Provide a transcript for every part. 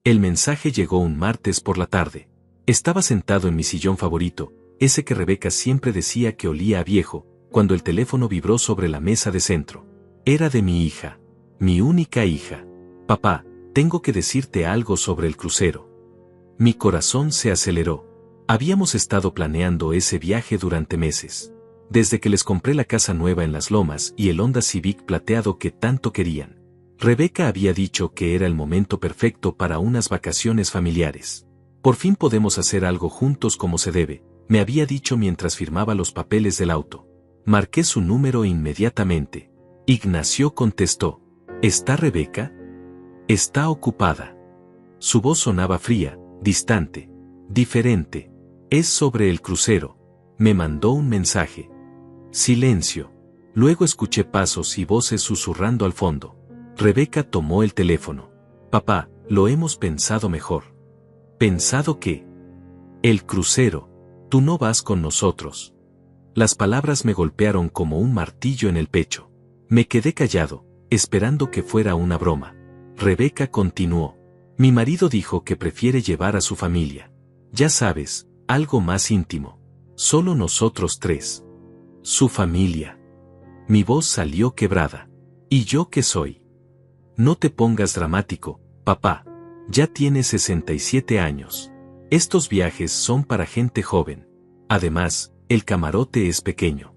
El mensaje llegó un martes por la tarde. Estaba sentado en mi sillón favorito, ese que Rebeca siempre decía que olía a viejo, cuando el teléfono vibró sobre la mesa de centro. Era de mi hija. Mi única hija. Papá, tengo que decirte algo sobre el crucero. Mi corazón se aceleró. Habíamos estado planeando ese viaje durante meses. Desde que les compré la casa nueva en Las Lomas y el Honda Civic plateado que tanto querían. Rebeca había dicho que era el momento perfecto para unas vacaciones familiares. Por fin podemos hacer algo juntos como se debe, me había dicho mientras firmaba los papeles del auto. Marqué su número inmediatamente. Ignacio contestó. ¿Está Rebeca? Está ocupada. Su voz sonaba fría, distante, diferente. Es sobre el crucero. Me mandó un mensaje. Silencio. Luego escuché pasos y voces susurrando al fondo. Rebeca tomó el teléfono. Papá, lo hemos pensado mejor. ¿Pensado qué? El crucero. Tú no vas con nosotros. Las palabras me golpearon como un martillo en el pecho. Me quedé callado, esperando que fuera una broma. Rebeca continuó. Mi marido dijo que prefiere llevar a su familia. Ya sabes, algo más íntimo. Solo nosotros tres. Su familia. Mi voz salió quebrada. ¿Y yo qué soy? No te pongas dramático, papá. Ya tienes 67 años. Estos viajes son para gente joven. Además, el camarote es pequeño.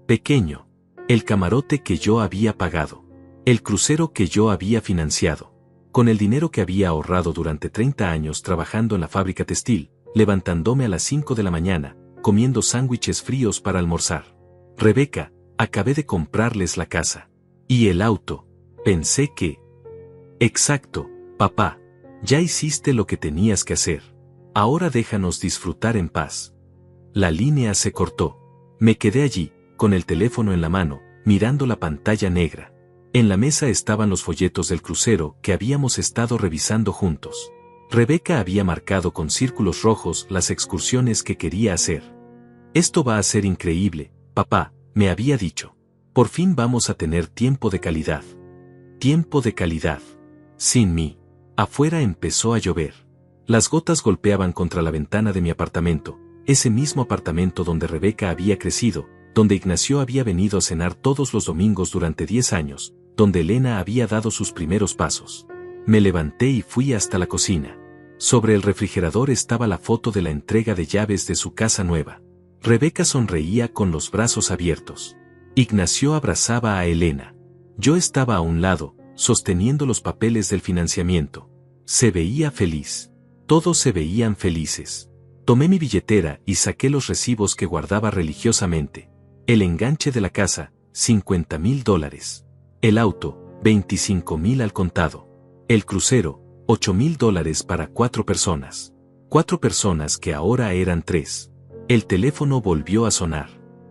Pequeño. El camarote que yo había pagado. El crucero que yo había financiado. Con el dinero que había ahorrado durante 30 años trabajando en la fábrica textil, levantándome a las 5 de la mañana, comiendo sándwiches fríos para almorzar. Rebeca, acabé de comprarles la casa. Y el auto. Pensé que... Exacto, papá. Ya hiciste lo que tenías que hacer. Ahora déjanos disfrutar en paz. La línea se cortó. Me quedé allí, con el teléfono en la mano, mirando la pantalla negra. En la mesa estaban los folletos del crucero que habíamos estado revisando juntos. Rebeca había marcado con círculos rojos las excursiones que quería hacer. Esto va a ser increíble, papá, me había dicho. Por fin vamos a tener tiempo de calidad. Tiempo de calidad. Sin mí. Afuera empezó a llover. Las gotas golpeaban contra la ventana de mi apartamento, ese mismo apartamento donde Rebeca había crecido, donde Ignacio había venido a cenar todos los domingos durante 10 años, donde Elena había dado sus primeros pasos. Me levanté y fui hasta la cocina. Sobre el refrigerador estaba la foto de la entrega de llaves de su casa nueva. Rebeca sonreía con los brazos abiertos. Ignacio abrazaba a Elena. Yo estaba a un lado, sosteniendo los papeles del financiamiento. Se veía feliz. Todos se veían felices. Tomé mi billetera y saqué los recibos que guardaba religiosamente. El enganche de la casa, $50,000. El auto, $25,000 al contado. El crucero, $8,000 para 4 personas. 4 personas que ahora eran 3. El teléfono volvió a sonar.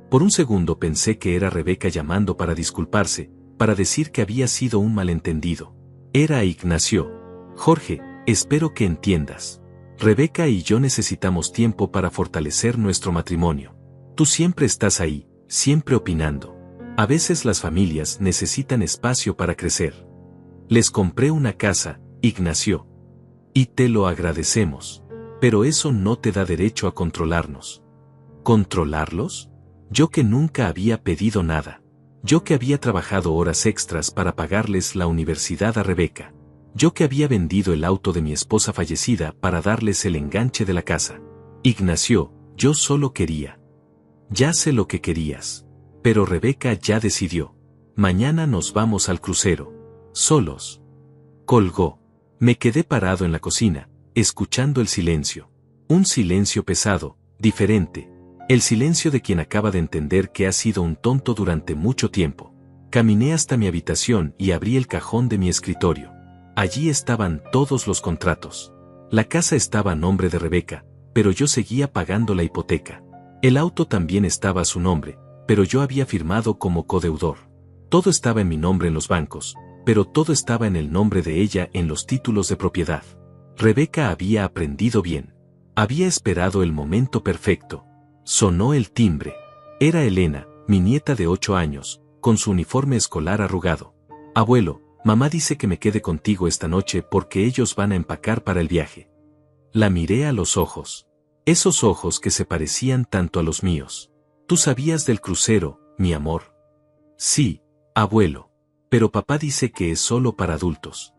Por un segundo pensé que era Rebeca llamando para disculparse, para decir que había sido un malentendido. Era Ignacio. Jorge, espero que entiendas. Rebeca y yo necesitamos tiempo para fortalecer nuestro matrimonio. Tú siempre estás ahí, siempre opinando. A veces las familias necesitan espacio para crecer. Les compré una casa, Ignacio. Y te lo agradecemos. Pero eso no te da derecho a controlarnos. ¿Controlarlos? Yo que nunca había pedido nada. Yo que había trabajado horas extras para pagarles la universidad a Rebeca. Yo que había vendido el auto de mi esposa fallecida para darles el enganche de la casa. Ignacio, yo solo quería. Ya sé lo que querías. Pero Rebeca ya decidió. Mañana nos vamos al crucero. Solos. Colgó. Me quedé parado en la cocina, escuchando el silencio. Un silencio pesado, diferente. El silencio de quien acaba de entender que ha sido un tonto durante mucho tiempo. Caminé hasta mi habitación y abrí el cajón de mi escritorio. Allí estaban todos los contratos. La casa estaba a nombre de Rebeca, pero yo seguía pagando la hipoteca. El auto también estaba a su nombre, pero yo había firmado como codeudor. Todo estaba en mi nombre en los bancos, pero todo estaba en el nombre de ella en los títulos de propiedad. Rebeca había aprendido bien. Había esperado el momento perfecto. Sonó el timbre. Era Elena, mi nieta de 8 años, con su uniforme escolar arrugado. Abuelo, Mamá dice que me quede contigo esta noche porque ellos van a empacar para el viaje. La miré a los ojos. Esos ojos que se parecían tanto a los míos. ¿Tú sabías del crucero, mi amor? Sí, abuelo. Pero papá dice que es solo para adultos.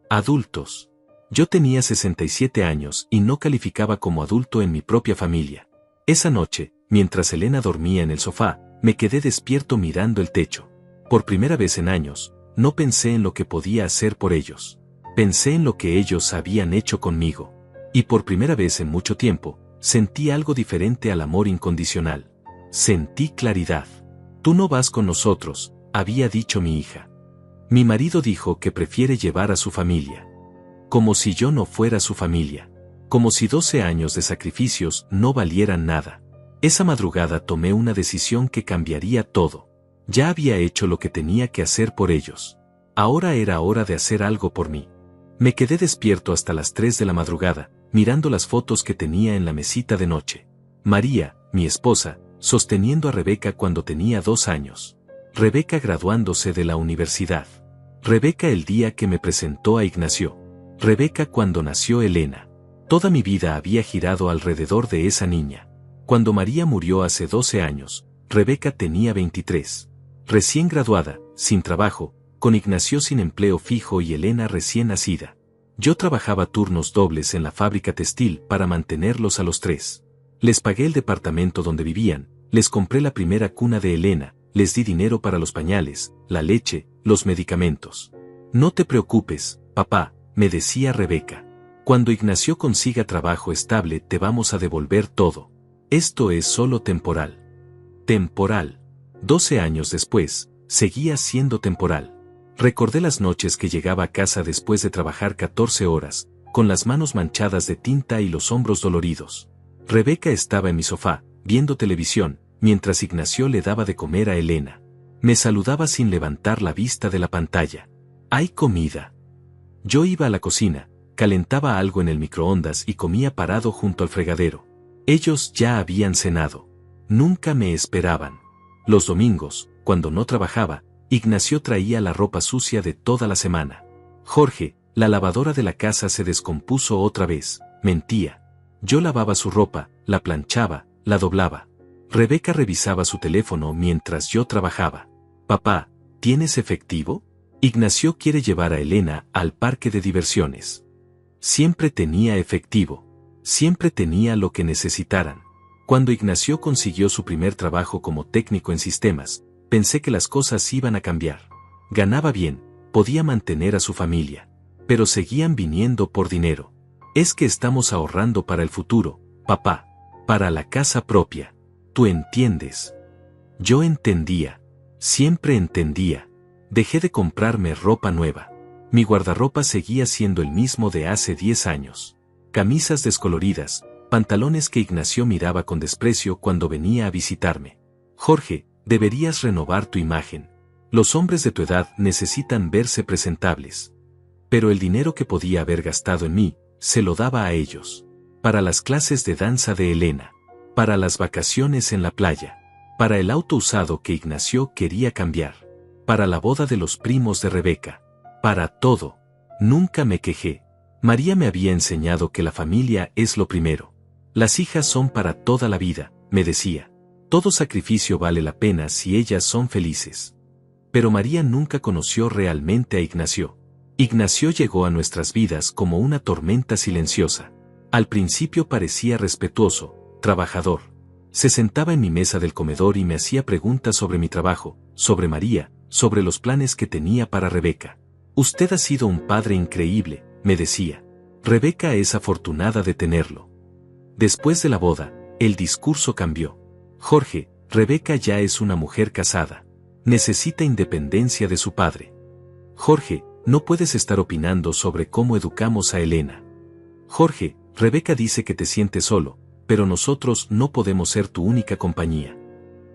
Adultos. Yo tenía 67 años y no calificaba como adulto en mi propia familia. Esa noche, mientras Elena dormía en el sofá, me quedé despierto mirando el techo. Por primera vez en años, no pensé en lo que podía hacer por ellos. Pensé en lo que ellos habían hecho conmigo. Y por primera vez en mucho tiempo, sentí algo diferente al amor incondicional. Sentí claridad. Tú no vas con nosotros, había dicho mi hija. Mi marido dijo que prefiere llevar a su familia. Como si yo no fuera su familia. Como si 12 años de sacrificios no valieran nada. Esa madrugada tomé una decisión que cambiaría todo. Ya había hecho lo que tenía que hacer por ellos. Ahora era hora de hacer algo por mí. Me quedé despierto hasta las 3 de la madrugada, mirando las fotos que tenía en la mesita de noche. María, mi esposa, sosteniendo a Rebeca cuando tenía 2 años. Rebeca graduándose de la universidad. Rebeca el día que me presentó a Ignacio. Rebeca cuando nació Elena. Toda mi vida había girado alrededor de esa niña. Cuando María murió hace 12 años, Rebeca tenía 23. Recién graduada, sin trabajo, con Ignacio sin empleo fijo y Elena recién nacida. Yo trabajaba turnos dobles en la fábrica textil para mantenerlos a los 3. Les pagué el departamento donde vivían, les compré la primera cuna de Elena, les di dinero para los pañales, la leche, los medicamentos. No te preocupes, papá, me decía Rebeca. Cuando Ignacio consiga trabajo estable te vamos a devolver todo. Esto es solo temporal. Temporal. 12 años después, seguía siendo temporal. Recordé las noches que llegaba a casa después de trabajar 14 horas, con las manos manchadas de tinta y los hombros doloridos. Rebeca estaba en mi sofá, viendo televisión, mientras Ignacio le daba de comer a Elena. Me saludaba sin levantar la vista de la pantalla. ¿Hay comida? Yo iba a la cocina, calentaba algo en el microondas y comía parado junto al fregadero. Ellos ya habían cenado. Nunca me esperaban. Los domingos, cuando no trabajaba, Ignacio traía la ropa sucia de toda la semana. Jorge, la lavadora de la casa se descompuso otra vez, mentía. Yo lavaba su ropa, la planchaba, la doblaba. Rebeca revisaba su teléfono mientras yo trabajaba. Papá, ¿tienes efectivo? Ignacio quiere llevar a Elena al parque de diversiones. Siempre tenía efectivo. Siempre tenía lo que necesitaran. Cuando Ignacio consiguió su primer trabajo como técnico en sistemas, pensé que las cosas iban a cambiar. Ganaba bien, podía mantener a su familia. Pero seguían viniendo por dinero. Es que estamos ahorrando para el futuro, papá. Para la casa propia. ¿Tú entiendes? Yo entendía. Siempre entendía. Dejé de comprarme ropa nueva. Mi guardarropa seguía siendo el mismo de hace 10 años. Camisas descoloridas, pantalones que Ignacio miraba con desprecio cuando venía a visitarme. Jorge, deberías renovar tu imagen. Los hombres de tu edad necesitan verse presentables. Pero el dinero que podía haber gastado en mí, se lo daba a ellos. Para las clases de danza de Elena. Para las vacaciones en la playa. Para el auto usado que Ignacio quería cambiar. Para la boda de los primos de Rebeca. Para todo. Nunca me quejé. María me había enseñado que la familia es lo primero. Las hijas son para toda la vida, me decía. Todo sacrificio vale la pena si ellas son felices. Pero María nunca conoció realmente a Ignacio. Ignacio llegó a nuestras vidas como una tormenta silenciosa. Al principio parecía respetuoso, trabajador. Se sentaba en mi mesa del comedor y me hacía preguntas sobre mi trabajo, sobre María, sobre los planes que tenía para Rebeca. Usted ha sido un padre increíble, me decía. Rebeca es afortunada de tenerlo. Después de la boda, el discurso cambió. Jorge, Rebeca ya es una mujer casada. Necesita independencia de su padre. Jorge, no puedes estar opinando sobre cómo educamos a Elena. Jorge, Rebeca dice que te sientes solo, pero nosotros no podemos ser tu única compañía.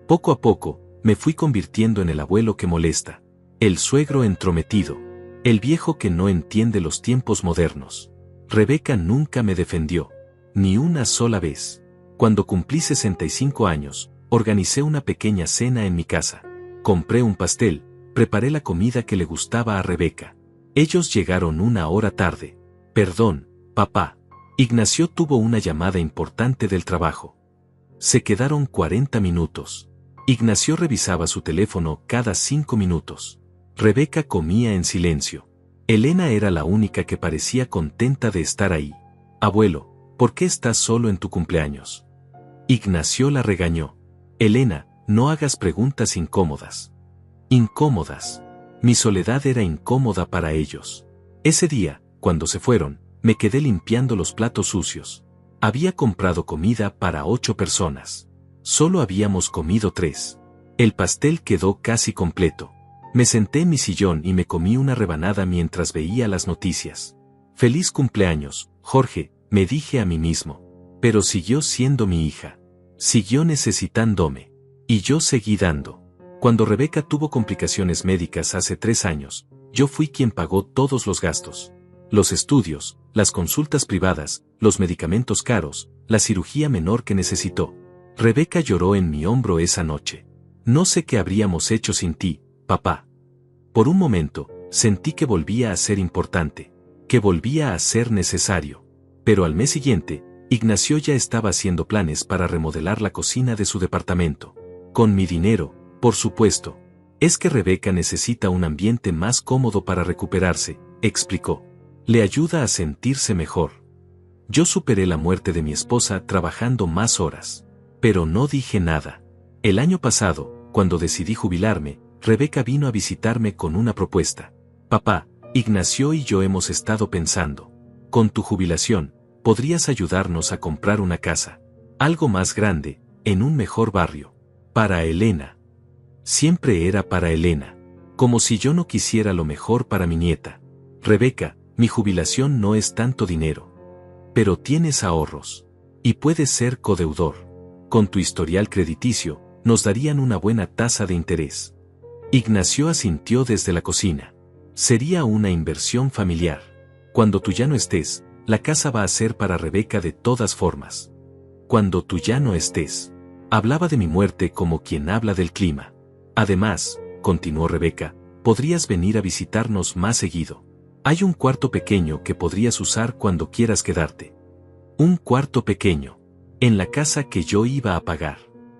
Poco a poco, me fui convirtiendo en el abuelo que molesta, el suegro entrometido, el viejo que no entiende los tiempos modernos. Rebeca nunca me defendió, ni una sola vez. Cuando cumplí 65 años, organicé una pequeña cena en mi casa. Compré un pastel, preparé la comida que le gustaba a Rebeca. Ellos llegaron 1 hora tarde. Perdón, papá. Ignacio tuvo una llamada importante del trabajo. Se quedaron 40 minutos. Ignacio revisaba su teléfono cada 5 minutos. Rebeca comía en silencio. Elena era la única que parecía contenta de estar ahí. Abuelo, ¿por qué estás solo en tu cumpleaños? Ignacio la regañó. Elena, no hagas preguntas incómodas. Incómodas. Mi soledad era incómoda para ellos. Ese día, cuando se fueron, me quedé limpiando los platos sucios. Había comprado comida para 8 personas. Solo habíamos comido 3. El pastel quedó casi completo. Me senté en mi sillón y me comí una rebanada mientras veía las noticias. Feliz cumpleaños, Jorge, me dije a mí mismo. Pero siguió siendo mi hija. Siguió necesitándome. Y yo seguí dando. Cuando Rebeca tuvo complicaciones médicas hace 3 años, yo fui quien pagó todos los gastos. Los estudios, las consultas privadas, los medicamentos caros, la cirugía menor que necesitó. Rebeca lloró en mi hombro esa noche. No sé qué habríamos hecho sin ti, papá. Por un momento, sentí que volvía a ser importante, que volvía a ser necesario. Pero al mes siguiente, Ignacio ya estaba haciendo planes para remodelar la cocina de su departamento. Con mi dinero, por supuesto. Es que Rebeca necesita un ambiente más cómodo para recuperarse, explicó. Le ayuda a sentirse mejor. Yo superé la muerte de mi esposa trabajando más horas. Pero no dije nada. El año pasado, cuando decidí jubilarme, Rebeca vino a visitarme con una propuesta. Papá, Ignacio y yo hemos estado pensando. Con tu jubilación, podrías ayudarnos a comprar una casa. Algo más grande, en un mejor barrio. Para Elena. Siempre era para Elena. Como si yo no quisiera lo mejor para mi nieta. Rebeca, mi jubilación no es tanto dinero. Pero tienes ahorros. Y puedes ser codeudor. Con tu historial crediticio, nos darían una buena tasa de interés. Ignacio asintió desde la cocina. Sería una inversión familiar. Cuando tú ya no estés, la casa va a ser para Rebeca de todas formas. Cuando tú ya no estés. Hablaba de mi muerte como quien habla del clima. Además, continuó Rebeca, podrías venir a visitarnos más seguido. Hay un cuarto pequeño que podrías usar cuando quieras quedarte. Un cuarto pequeño. En la casa que yo iba a pagar.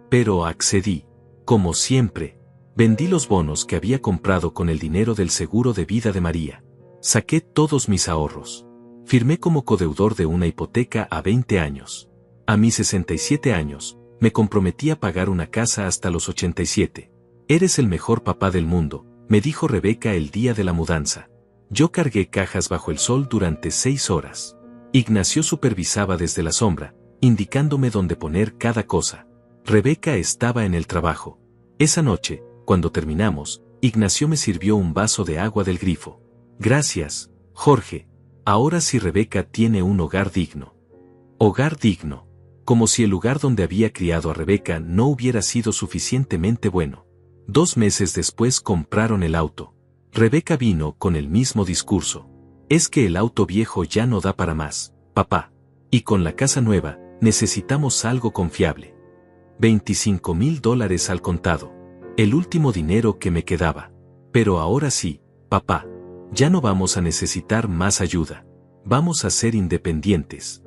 Pero accedí. Como siempre. Vendí los bonos que había comprado con el dinero del seguro de vida de María. Saqué todos mis ahorros. Firmé como codeudor de una hipoteca a 20 años. A mis 67 años, me comprometí a pagar una casa hasta los 87. Eres el mejor papá del mundo, me dijo Rebeca el día de la mudanza. Yo cargué cajas bajo el sol durante 6 horas. Ignacio supervisaba desde la sombra, indicándome dónde poner cada cosa. Rebeca estaba en el trabajo. Esa noche, cuando terminamos, Ignacio me sirvió un vaso de agua del grifo. Gracias, Jorge. Ahora sí Rebeca tiene un hogar digno. Hogar digno. Como si el lugar donde había criado a Rebeca no hubiera sido suficientemente bueno. 2 meses después compraron el auto. Rebeca vino con el mismo discurso. Es que el auto viejo ya no da para más, papá. Y con la casa nueva, necesitamos algo confiable. $25,000 al contado. El último dinero que me quedaba. Pero ahora sí, papá. Ya no vamos a necesitar más ayuda. Vamos a ser independientes.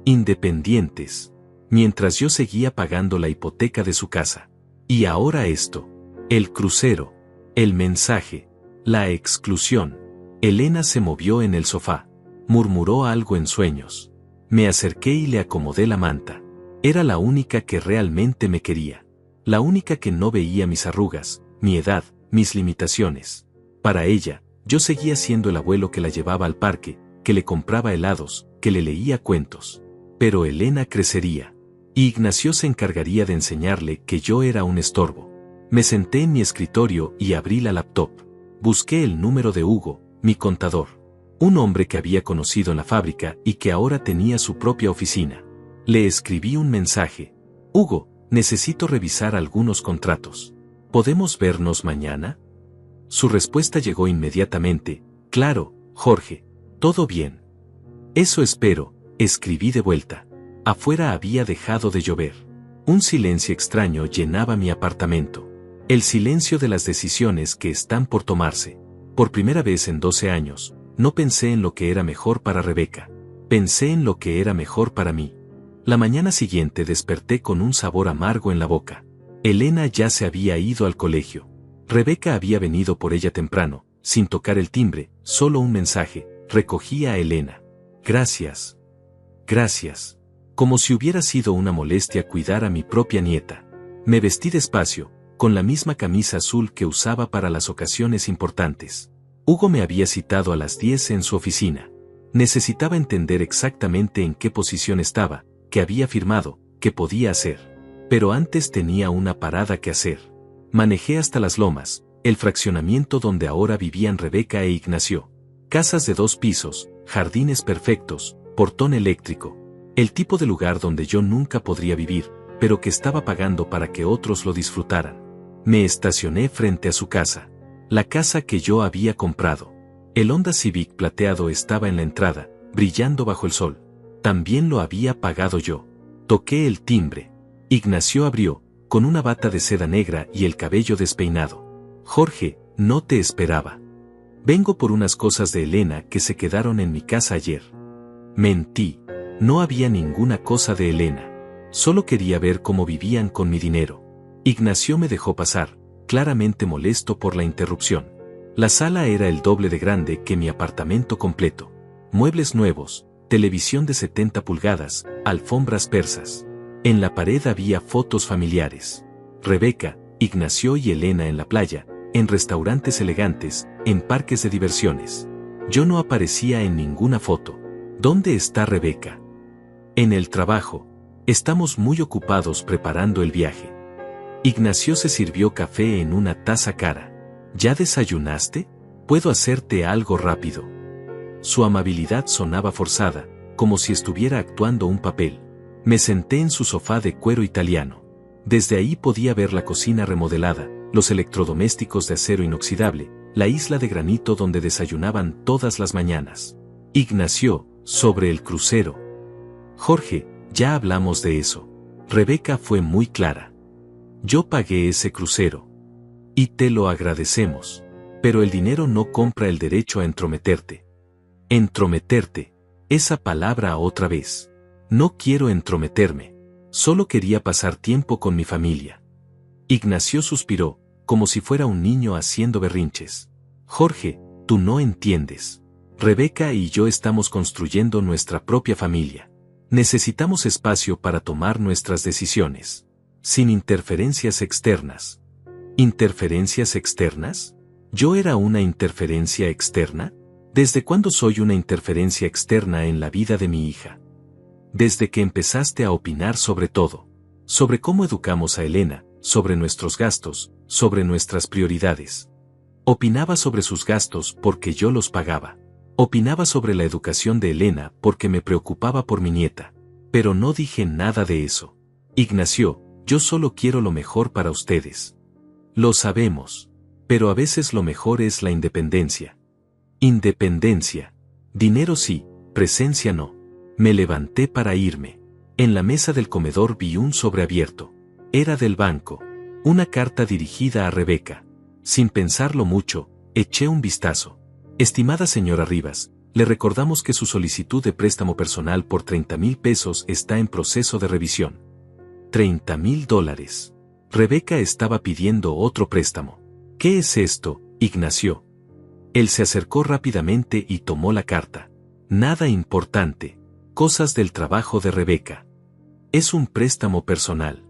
Independientes. Mientras yo seguía pagando la hipoteca de su casa. Y ahora esto. El crucero. El mensaje. La exclusión. Elena se movió en el sofá. Murmuró algo en sueños. Me acerqué y le acomodé la manta. Era la única que realmente me quería. La única que no veía mis arrugas, mi edad, mis limitaciones. Para ella, yo seguía siendo el abuelo que la llevaba al parque, que le compraba helados, que le leía cuentos. Pero Elena crecería. Y Ignacio se encargaría de enseñarle que yo era un estorbo. Me senté en mi escritorio y abrí la laptop. Busqué el número de Hugo, mi contador. Un hombre que había conocido en la fábrica y que ahora tenía su propia oficina. Le escribí un mensaje. Hugo, necesito revisar algunos contratos. ¿Podemos vernos mañana? Su respuesta llegó inmediatamente. Claro, Jorge. Todo bien. Eso espero, escribí de vuelta. Afuera había dejado de llover. Un silencio extraño llenaba mi apartamento. El silencio de las decisiones que están por tomarse. Por primera vez en 12 años, no pensé en lo que era mejor para Rebeca. Pensé en lo que era mejor para mí. La mañana siguiente desperté con un sabor amargo en la boca. Elena ya se había ido al colegio. Rebeca había venido por ella temprano, sin tocar el timbre, solo un mensaje. Recogí a Elena. Gracias. Gracias. Como si hubiera sido una molestia cuidar a mi propia nieta. Me vestí despacio, con la misma camisa azul que usaba para las ocasiones importantes. Hugo me había citado a las 10 en su oficina. Necesitaba entender exactamente en qué posición estaba, qué había firmado, qué podía hacer. Pero antes tenía una parada que hacer. Manejé hasta Las Lomas, el fraccionamiento donde ahora vivían Rebeca e Ignacio. Casas de 2 pisos, jardines perfectos, portón eléctrico. El tipo de lugar donde yo nunca podría vivir, pero que estaba pagando para que otros lo disfrutaran. Me estacioné frente a su casa. La casa que yo había comprado. El Honda Civic plateado estaba en la entrada, brillando bajo el sol. También lo había pagado yo. Toqué el timbre. Ignacio abrió, con una bata de seda negra y el cabello despeinado. Jorge, no te esperaba. Vengo por unas cosas de Elena que se quedaron en mi casa ayer. Mentí. No había ninguna cosa de Elena. Solo quería ver cómo vivían con mi dinero. Ignacio me dejó pasar, claramente molesto por la interrupción. La sala era el doble de grande que mi apartamento completo. Muebles nuevos, televisión de 70 pulgadas, alfombras persas. En la pared había fotos familiares. Rebeca, Ignacio y Elena en la playa, en restaurantes elegantes, en parques de diversiones. Yo no aparecía en ninguna foto. ¿Dónde está Rebeca? En el trabajo. Estamos muy ocupados preparando el viaje. Ignacio se sirvió café en una taza cara. ¿Ya desayunaste? ¿Puedo hacerte algo rápido? Su amabilidad sonaba forzada, como si estuviera actuando un papel. Me senté en su sofá de cuero italiano. Desde ahí podía ver la cocina remodelada, los electrodomésticos de acero inoxidable, la isla de granito donde desayunaban todas las mañanas. Ignacio, sobre el crucero. Jorge, ya hablamos de eso. Rebeca fue muy clara. Yo pagué ese crucero. Y te lo agradecemos. Pero el dinero no compra el derecho a entrometerte. Entrometerte. Esa palabra otra vez. No quiero entrometerme. Solo quería pasar tiempo con mi familia. Ignacio suspiró, como si fuera un niño haciendo berrinches. Jorge, tú no entiendes. Rebeca y yo estamos construyendo nuestra propia familia. Necesitamos espacio para tomar nuestras decisiones. Sin interferencias externas. ¿Interferencias externas? ¿Yo era una interferencia externa? ¿Desde cuándo soy una interferencia externa en la vida de mi hija? Desde que empezaste a opinar sobre todo. Sobre cómo educamos a Elena, sobre nuestros gastos, sobre nuestras prioridades. Opinaba sobre sus gastos porque yo los pagaba. Opinaba sobre la educación de Elena porque me preocupaba por mi nieta. Pero no dije nada de eso. Ignacio, yo solo quiero lo mejor para ustedes. Lo sabemos. Pero a veces lo mejor es la independencia. Independencia. Dinero sí, presencia no. Me levanté para irme. En la mesa del comedor vi un sobre abierto. Era del banco. Una carta dirigida a Rebeca. Sin pensarlo mucho, eché un vistazo. Estimada señora Rivas, le recordamos que su solicitud de préstamo personal por 30,000 pesos está en proceso de revisión. $30,000. Rebeca estaba pidiendo otro préstamo. ¿Qué es esto, Ignacio? Él se acercó rápidamente y tomó la carta. Nada importante. Cosas del trabajo de Rebeca. Es un préstamo personal.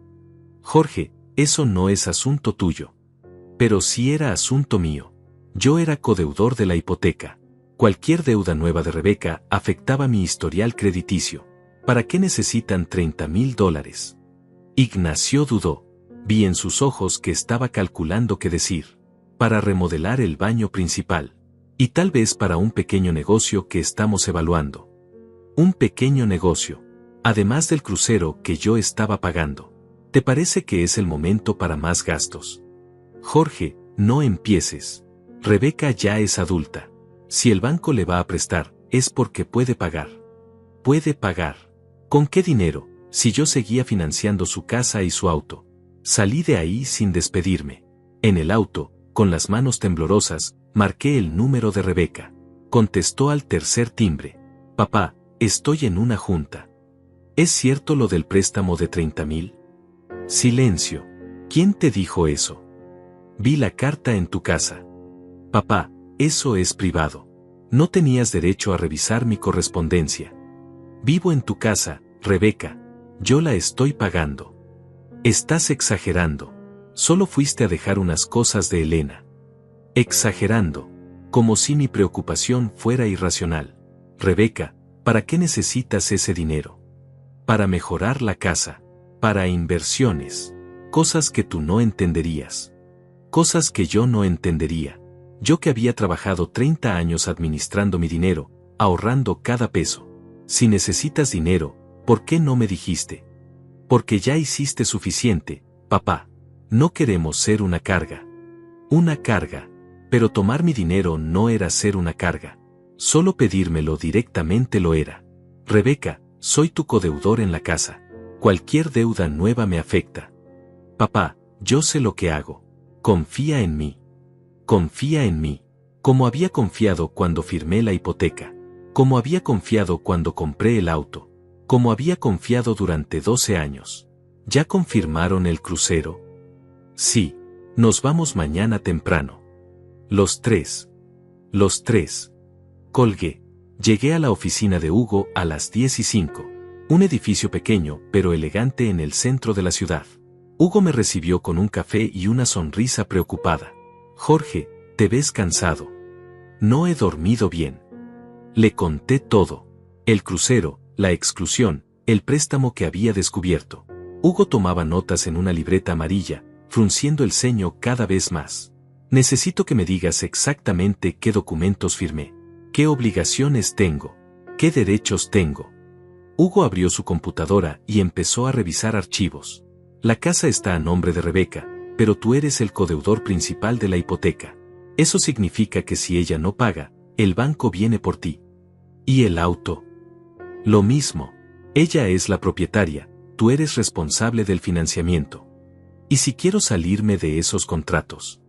Jorge, eso no es asunto tuyo. Pero sí era asunto mío. Yo era codeudor de la hipoteca. Cualquier deuda nueva de Rebeca afectaba mi historial crediticio. ¿Para qué necesitan $30,000? Ignacio dudó. Vi en sus ojos que estaba calculando qué decir. Para remodelar el baño principal. Y tal vez para un pequeño negocio que estamos evaluando. Un pequeño negocio. Además del crucero que yo estaba pagando. ¿Te parece que es el momento para más gastos? Jorge, no empieces. Rebeca ya es adulta. Si el banco le va a prestar, es porque puede pagar. Puede pagar. ¿Con qué dinero? Si yo seguía financiando su casa y su auto. Salí de ahí sin despedirme. En el auto, con las manos temblorosas, Marqué el número de Rebeca. Contestó al tercer timbre. Papá, estoy en una junta. ¿Es cierto lo del préstamo de 30,000? Silencio. ¿Quién te dijo eso? Vi la carta en tu casa. Papá, eso es privado. No tenías derecho a revisar mi correspondencia. Vivo en tu casa, Rebeca. Yo la estoy pagando. Estás exagerando. Solo fuiste a dejar unas cosas de Elena. Exagerando. Como si mi preocupación fuera irracional. Rebeca, ¿para qué necesitas ese dinero? Para mejorar la casa. Para inversiones. Cosas que tú no entenderías. Cosas que yo no entendería. Yo que había trabajado 30 años administrando mi dinero, ahorrando cada peso. Si necesitas dinero, ¿por qué no me dijiste? Porque ya hiciste suficiente, papá. No queremos ser una carga. Una carga. Pero tomar mi dinero no era ser una carga. Solo pedírmelo directamente lo era. Rebeca, soy tu codeudor en la casa. Cualquier deuda nueva me afecta. Papá, yo sé lo que hago. Confía en mí. Confía en mí. Como había confiado cuando firmé la hipoteca. Como había confiado cuando compré el auto. Como había confiado durante 12 años. ¿Ya confirmaron el crucero? Sí. Nos vamos mañana temprano. Los tres. Los tres. Colgué. Llegué a la oficina de Hugo a las 10:05. Un edificio pequeño pero elegante en el centro de la ciudad. Hugo me recibió con un café y una sonrisa preocupada. Jorge, te ves cansado. No he dormido bien. Le conté todo. El crucero, la exclusión, el préstamo que había descubierto. Hugo tomaba notas en una libreta amarilla, frunciendo el ceño cada vez más. Necesito que me digas exactamente qué documentos firmé. ¿Qué obligaciones tengo? ¿Qué derechos tengo? Hugo abrió su computadora y empezó a revisar archivos. La casa está a nombre de Rebeca, pero tú eres el codeudor principal de la hipoteca. Eso significa que si ella no paga, el banco viene por ti. ¿Y el auto? Lo mismo. Ella es la propietaria, tú eres responsable del financiamiento. ¿Y si quiero salirme de esos contratos?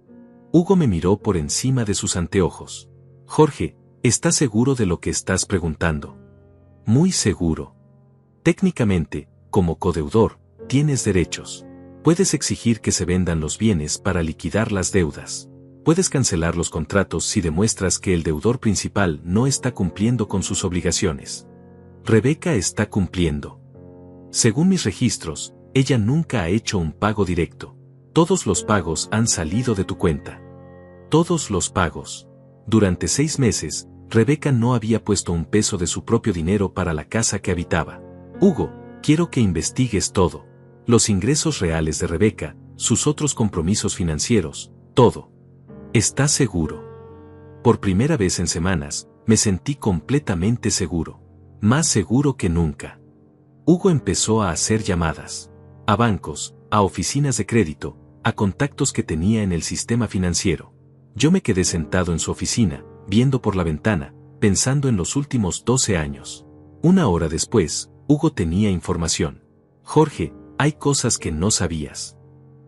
Hugo me miró por encima de sus anteojos. Jorge, ¿estás seguro de lo que estás preguntando? Muy seguro. Técnicamente, como codeudor, tienes derechos. Puedes exigir que se vendan los bienes para liquidar las deudas. Puedes cancelar los contratos si demuestras que el deudor principal no está cumpliendo con sus obligaciones. Rebeca está cumpliendo. Según mis registros, ella nunca ha hecho un pago directo. Todos los pagos han salido de tu cuenta. Todos los pagos. Durante 6 meses, Rebeca no había puesto un peso de su propio dinero para la casa que habitaba. Hugo, quiero que investigues todo. Los ingresos reales de Rebeca, sus otros compromisos financieros, todo. ¿Estás seguro? Por primera vez en semanas, me sentí completamente seguro. Más seguro que nunca. Hugo empezó a hacer llamadas. A bancos, a oficinas de crédito, a contactos que tenía en el sistema financiero. Yo me quedé sentado en su oficina, viendo por la ventana, pensando en los últimos 12 años. Una hora después, Hugo tenía información. Jorge, hay cosas que no sabías.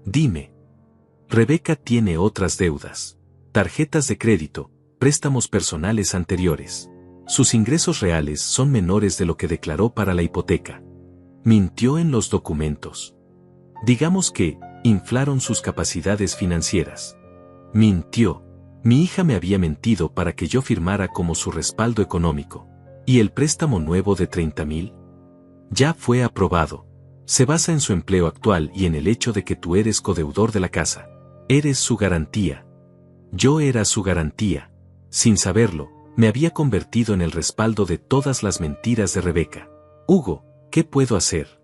Dime. Rebeca tiene otras deudas. Tarjetas de crédito, préstamos personales anteriores. Sus ingresos reales son menores de lo que declaró para la hipoteca. Mintió en los documentos. Digamos que, inflaron sus capacidades financieras. Mintió. Mi hija me había mentido para que yo firmara como su respaldo económico. ¿Y el préstamo nuevo de 30,000? Ya fue aprobado. Se basa en su empleo actual y en el hecho de que tú eres codeudor de la casa. Eres su garantía. Yo era su garantía. Sin saberlo, me había convertido en el respaldo de todas las mentiras de Rebeca. Hugo, ¿qué puedo hacer?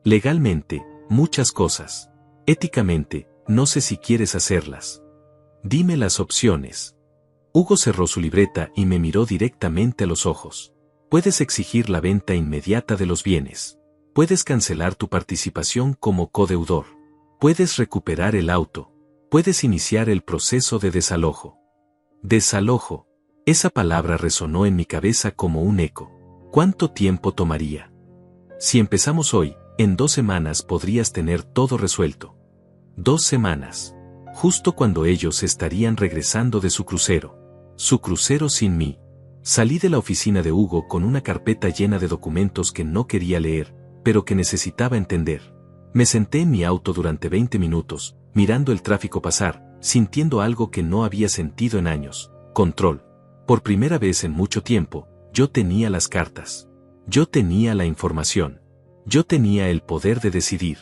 Legalmente, muchas cosas. Éticamente, no sé si quieres hacerlas. Dime las opciones. Hugo cerró su libreta y me miró directamente a los ojos. Puedes exigir la venta inmediata de los bienes. Puedes cancelar tu participación como codeudor. Puedes recuperar el auto. Puedes iniciar el proceso de desalojo. Desalojo. Esa palabra resonó en mi cabeza como un eco. ¿Cuánto tiempo tomaría? Si empezamos hoy, en 2 semanas podrías tener todo resuelto. 2 semanas. justo cuando ellos estarían regresando de su crucero. Su crucero sin mí. Salí de la oficina de Hugo con una carpeta llena de documentos que no quería leer, pero que necesitaba entender. Me senté en mi auto durante 20 minutos, mirando el tráfico pasar, sintiendo algo que no había sentido en años: control. Por primera vez en mucho tiempo, yo tenía las cartas. Yo tenía la información. Yo tenía el poder de decidir.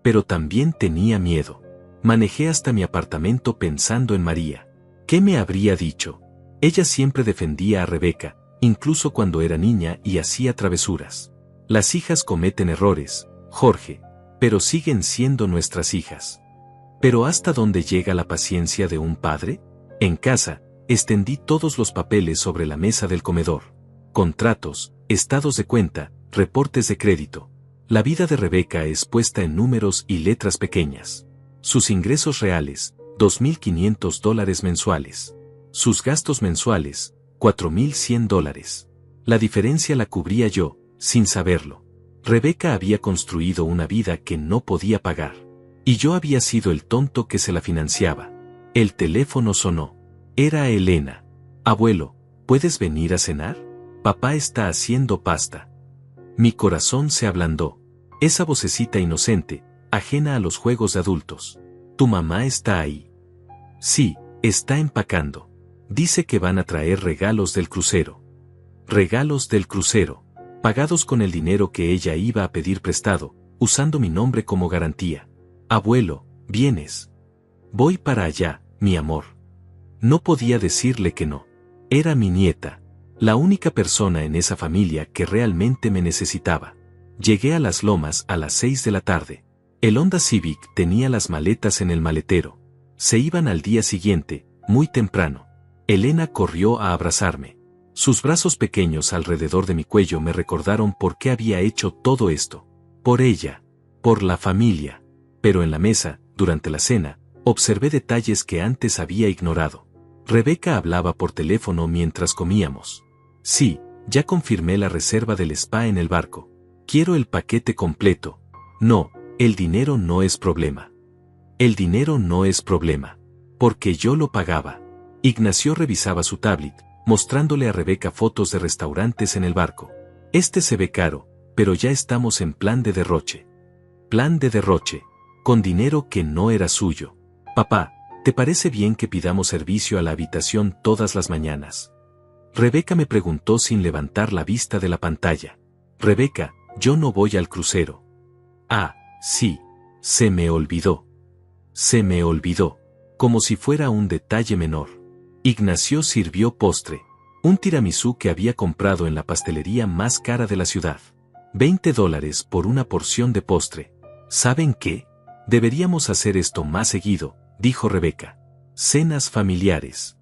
Pero también tenía miedo. Manejé hasta mi apartamento pensando en María. ¿Qué me habría dicho? Ella siempre defendía a Rebeca, incluso cuando era niña y hacía travesuras. Las hijas cometen errores, Jorge, pero siguen siendo nuestras hijas. ¿Pero hasta dónde llega la paciencia de un padre? En casa, extendí todos los papeles sobre la mesa del comedor. Contratos, estados de cuenta, reportes de crédito. La vida de Rebeca es puesta en números y letras pequeñas. Sus ingresos reales, $2.500 mensuales. Sus gastos mensuales, $4.100. La diferencia la cubría yo, sin saberlo. Rebeca había construido una vida que no podía pagar. Y yo había sido el tonto que se la financiaba. El teléfono sonó. Era Elena. Abuelo, ¿puedes venir a cenar? Papá está haciendo pasta. Mi corazón se ablandó. Esa vocecita inocente, ajena a los juegos de adultos. ¿Tu mamá está ahí? Sí, está empacando. Dice que van a traer regalos del crucero. Regalos del crucero, pagados con el dinero que ella iba a pedir prestado, usando mi nombre como garantía. Abuelo, ¿vienes? Voy para allá, mi amor. No podía decirle que no. Era mi nieta, la única persona en esa familia que realmente me necesitaba. Llegué a Las Lomas a las 6 de la tarde. El Honda Civic tenía las maletas en el maletero. Se iban al día siguiente, muy temprano. Elena corrió a abrazarme. Sus brazos pequeños alrededor de mi cuello me recordaron por qué había hecho todo esto. Por ella. Por la familia. Pero en la mesa, durante la cena, observé detalles que antes había ignorado. Rebeca hablaba por teléfono mientras comíamos. Sí, ya confirmé la reserva del spa en el barco. Quiero el paquete completo. No, el dinero no es problema. El dinero no es problema. Porque yo lo pagaba. Ignacio revisaba su tablet, mostrándole a Rebeca fotos de restaurantes en el barco. Este se ve caro, pero ya estamos en plan de derroche. Plan de derroche. Con dinero que no era suyo. Papá, ¿te parece bien que pidamos servicio a la habitación todas las mañanas? Rebeca me preguntó sin levantar la vista de la pantalla. Rebeca, yo no voy al crucero. Ah, sí, se me olvidó. Se me olvidó. Como si fuera un detalle menor. Ignacio sirvió postre. Un tiramisú que había comprado en la pastelería más cara de la ciudad. $20 por una porción de postre. ¿Saben qué? Deberíamos hacer esto más seguido, dijo Rebeca. Cenas familiares.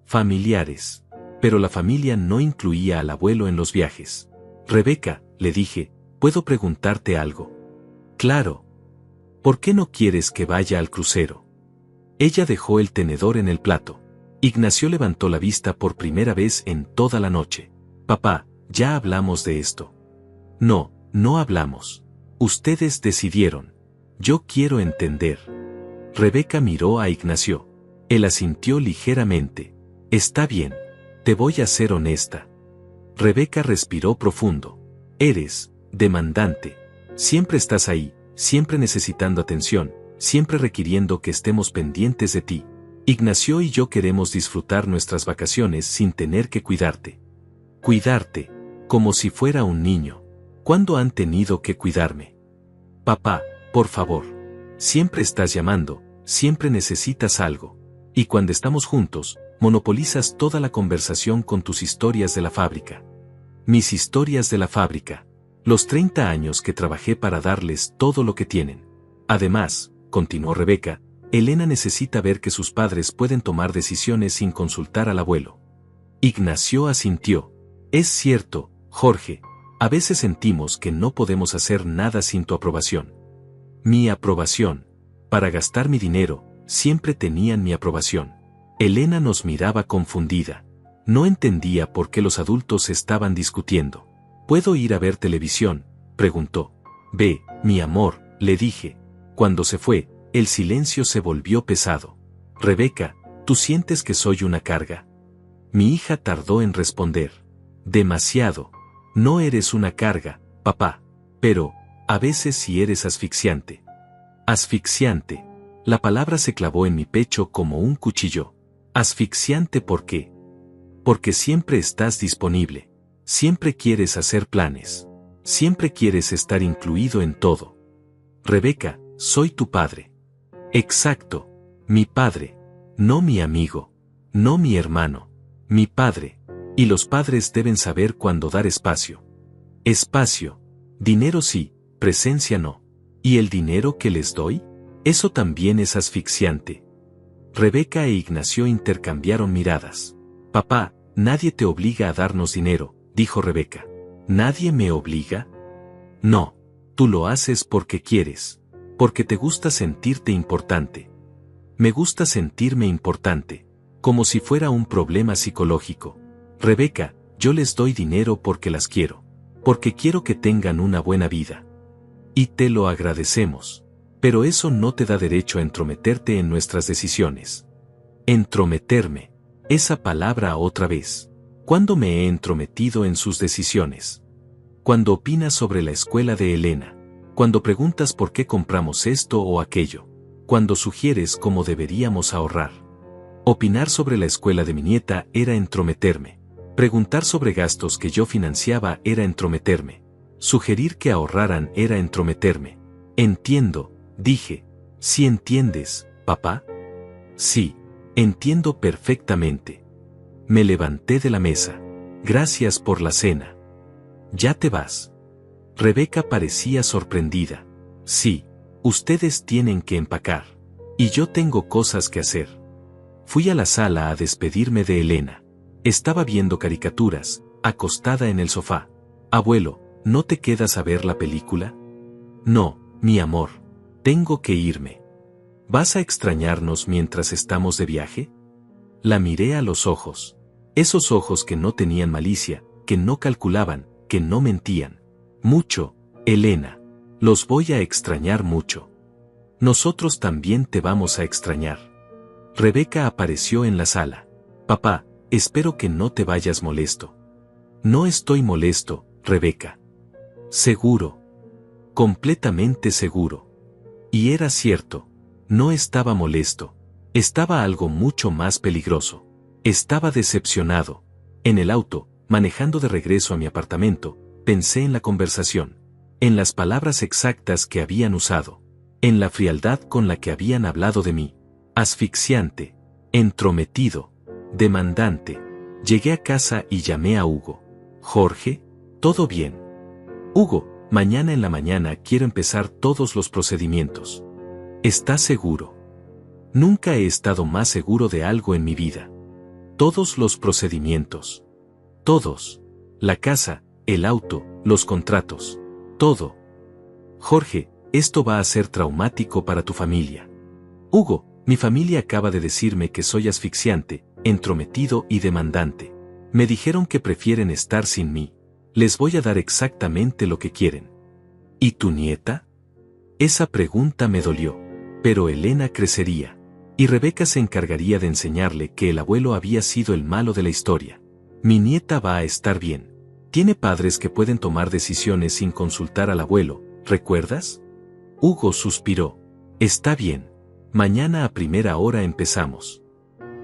Familiares. Pero la familia no incluía al abuelo en los viajes. Rebeca, le dije, ¿puedo preguntarte algo? Claro. ¿Por qué no quieres que vaya al crucero? Ella dejó el tenedor en el plato. Ignacio levantó la vista por primera vez en toda la noche. Papá, ya hablamos de esto. No, no hablamos. Ustedes decidieron. Yo quiero entender. Rebeca miró a Ignacio. Él asintió ligeramente. Está bien. Te voy a ser honesta. Rebeca respiró profundo. Eres demandante. Siempre estás ahí, siempre necesitando atención, siempre requiriendo que estemos pendientes de ti. Ignacio y yo queremos disfrutar nuestras vacaciones sin tener que cuidarte. Cuidarte, como si fuera un niño. ¿Cuándo han tenido que cuidarme? Papá, por favor. Siempre estás llamando, siempre necesitas algo. Y cuando estamos juntos, monopolizas toda la conversación con tus historias de la fábrica. Mis historias de la fábrica. Los 30 años que trabajé para darles todo lo que tienen. Además, continuó Rebeca, Elena necesita ver que sus padres pueden tomar decisiones sin consultar al abuelo. Ignacio asintió. Es cierto, Jorge, a veces sentimos que no podemos hacer nada sin tu aprobación. Mi aprobación. Para gastar mi dinero, siempre tenían mi aprobación. Elena nos miraba confundida. No entendía por qué los adultos estaban discutiendo. ¿Puedo ir a ver televisión?, preguntó. Ve, mi amor, le dije. Cuando se fue, el silencio se volvió pesado. Rebeca, ¿tú sientes que soy una carga? Mi hija tardó en responder. Demasiado. No eres una carga, papá. Pero, a veces sí eres asfixiante. Asfixiante. La palabra se clavó en mi pecho como un cuchillo. Asfixiante, ¿por qué? Porque siempre estás disponible. Siempre quieres hacer planes. Siempre quieres estar incluido en todo. Rebeca, soy tu padre. Exacto. Mi padre. No mi amigo. No mi hermano. Mi padre. Y los padres deben saber cuándo dar espacio. Espacio. Dinero sí, presencia no. ¿Y el dinero que les doy? Eso también es asfixiante. Rebeca e Ignacio intercambiaron miradas. Papá, nadie te obliga a darnos dinero, dijo Rebeca. ¿Nadie me obliga? No. Tú lo haces porque quieres. Porque te gusta sentirte importante. Me gusta sentirme importante. Como si fuera un problema psicológico. Rebeca, yo les doy dinero porque las quiero. Porque quiero que tengan una buena vida. Y te lo agradecemos. Pero eso no te da derecho a entrometerte en nuestras decisiones. Entrometerme. Esa palabra otra vez. ¿Cuándo me he entrometido en sus decisiones? Cuando opinas sobre la escuela de Elena. Cuando preguntas por qué compramos esto o aquello. Cuando sugieres cómo deberíamos ahorrar. Opinar sobre la escuela de mi nieta era entrometerme. Preguntar sobre gastos que yo financiaba era entrometerme. Sugerir que ahorraran era entrometerme. Entiendo, dije. ¿Sí entiendes, papá? Sí, entiendo perfectamente. Me levanté de la mesa. Gracias por la cena. ¿Ya te vas? Rebeca parecía sorprendida. Sí, ustedes tienen que empacar. Y yo tengo cosas que hacer. Fui a la sala a despedirme de Elena. Estaba viendo caricaturas, acostada en el sofá. Abuelo, ¿no te quedas a ver la película? No, mi amor. Tengo que irme. ¿Vas a extrañarnos mientras estamos de viaje? La miré a los ojos. Esos ojos que no tenían malicia, que no calculaban, que no mentían. Mucho, Elena. Los voy a extrañar mucho. Nosotros también te vamos a extrañar. Rebeca apareció en la sala. Papá, espero que no te vayas molesto. No estoy molesto, Rebeca. Seguro. Completamente seguro. Y era cierto. No estaba molesto. Estaba algo mucho más peligroso. Estaba decepcionado. En el auto, manejando de regreso a mi apartamento, pensé en la conversación. En las palabras exactas que habían usado. En la frialdad con la que habían hablado de mí. Asfixiante. Entrometido. Demandante. Llegué a casa y llamé a Hugo. Jorge, ¿todo bien? Hugo, mañana en la mañana quiero empezar todos los procedimientos. ¿Estás seguro? Nunca he estado más seguro de algo en mi vida. Todos los procedimientos. Todos. La casa, el auto, los contratos. Todo. Jorge, esto va a ser traumático para tu familia. Hugo, mi familia acaba de decirme que soy asfixiante, entrometido y demandante. Me dijeron que prefieren estar sin mí. Les voy a dar exactamente lo que quieren. ¿Y tu nieta? Esa pregunta me dolió. Pero Elena crecería. Y Rebeca se encargaría de enseñarle que el abuelo había sido el malo de la historia. Mi nieta va a estar bien. Tiene padres que pueden tomar decisiones sin consultar al abuelo, ¿recuerdas? Hugo suspiró. Está bien. Mañana a primera hora empezamos.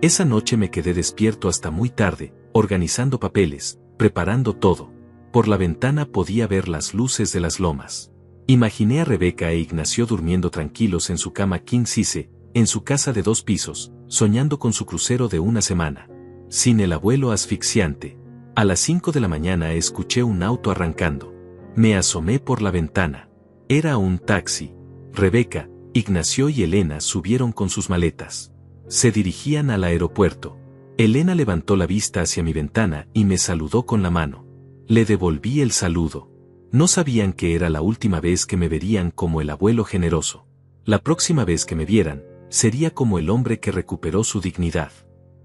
Esa noche me quedé despierto hasta muy tarde, organizando papeles, preparando todo. Por la ventana podía ver las luces de las lomas. Imaginé a Rebeca e Ignacio durmiendo tranquilos en su cama king size, en su casa de 2 pisos, soñando con su crucero de una semana. Sin el abuelo asfixiante. A las 5 de la mañana escuché un auto arrancando. Me asomé por la ventana. Era un taxi. Rebeca, Ignacio y Elena subieron con sus maletas. Se dirigían al aeropuerto. Elena levantó la vista hacia mi ventana y me saludó con la mano. Le devolví el saludo. No sabían que era la última vez que me verían como el abuelo generoso. La próxima vez que me vieran, sería como el hombre que recuperó su dignidad.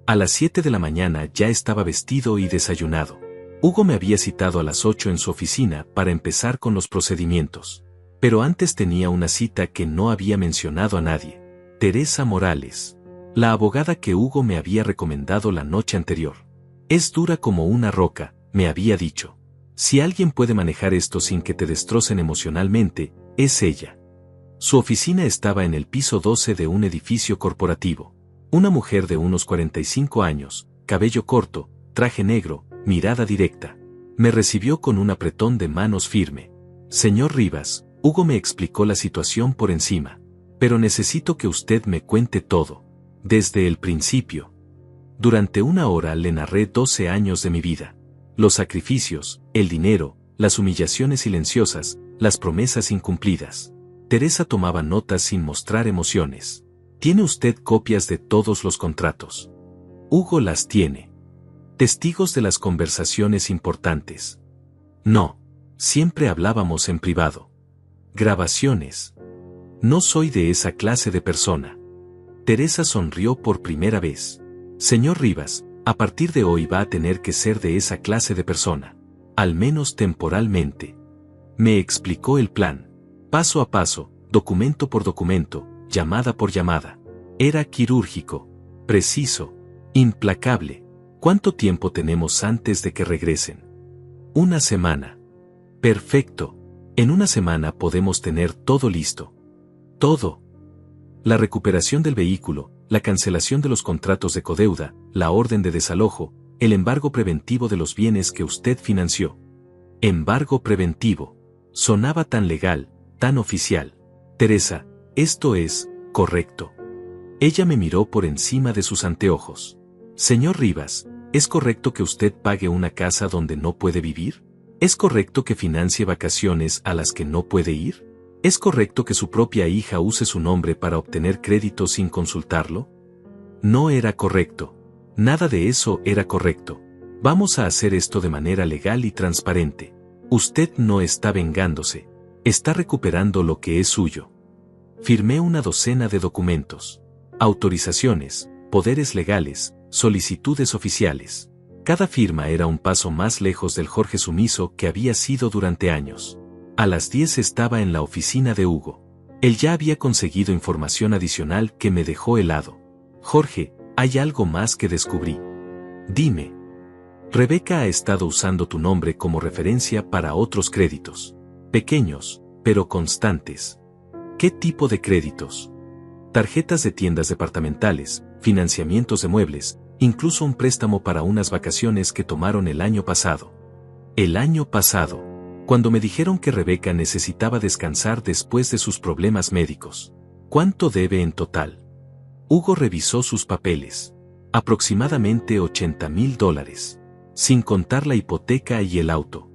A las 7 de la mañana ya estaba vestido y desayunado. Hugo me había citado a las 8 en su oficina para empezar con los procedimientos. Pero antes tenía una cita que no había mencionado a nadie. Teresa Morales. La abogada que Hugo me había recomendado la noche anterior. Es dura como una roca, me había dicho. Si alguien puede manejar esto sin que te destrocen emocionalmente, es ella. Su oficina estaba en el piso 12 de un edificio corporativo. Una mujer de unos 45 años, cabello corto, traje negro, mirada directa. Me recibió con un apretón de manos firme. Señor Rivas, Hugo me explicó la situación por encima. Pero necesito que usted me cuente todo. Desde el principio. Durante una hora le narré 12 años de mi vida. Los sacrificios, el dinero, las humillaciones silenciosas, las promesas incumplidas. Teresa tomaba notas sin mostrar emociones. ¿Tiene usted copias de todos los contratos? Hugo las tiene. ¿Testigos de las conversaciones importantes? No. Siempre hablábamos en privado. ¿Grabaciones? No soy de esa clase de persona. Teresa sonrió por primera vez. Señor Rivas, a partir de hoy va a tener que ser de esa clase de persona. Al menos temporalmente. Me explicó el plan. Paso a paso, documento por documento, llamada por llamada. Era quirúrgico, preciso, implacable. ¿Cuánto tiempo tenemos antes de que regresen? Una semana. Perfecto. En una semana podemos tener todo listo. Todo. La recuperación del vehículo, la cancelación de los contratos de codeuda, la orden de desalojo, el embargo preventivo de los bienes que usted financió. Embargo preventivo. Sonaba tan legal, tan oficial. Teresa, esto es correcto. Ella me miró por encima de sus anteojos. Señor Rivas, ¿es correcto que usted pague una casa donde no puede vivir? ¿Es correcto que financie vacaciones a las que no puede ir? ¿Es correcto que su propia hija use su nombre para obtener crédito sin consultarlo? No era correcto. Nada de eso era correcto. Vamos a hacer esto de manera legal y transparente. Usted no está vengándose. Está recuperando lo que es suyo. Firmé una docena de documentos. Autorizaciones, poderes legales, solicitudes oficiales. Cada firma era un paso más lejos del Jorge sumiso que había sido durante años. A las 10 estaba en la oficina de Hugo. Él ya había conseguido información adicional que me dejó helado. Jorge, hay algo más que descubrí. Dime. Rebeca ha estado usando tu nombre como referencia para otros créditos. Pequeños, pero constantes. ¿Qué tipo de créditos? Tarjetas de tiendas departamentales, financiamientos de muebles, incluso un préstamo para unas vacaciones que tomaron el año pasado. El año pasado. Cuando me dijeron que Rebeca necesitaba descansar después de sus problemas médicos. ¿Cuánto debe en total? Hugo revisó sus papeles. Aproximadamente $80,000. Sin contar la hipoteca y el auto.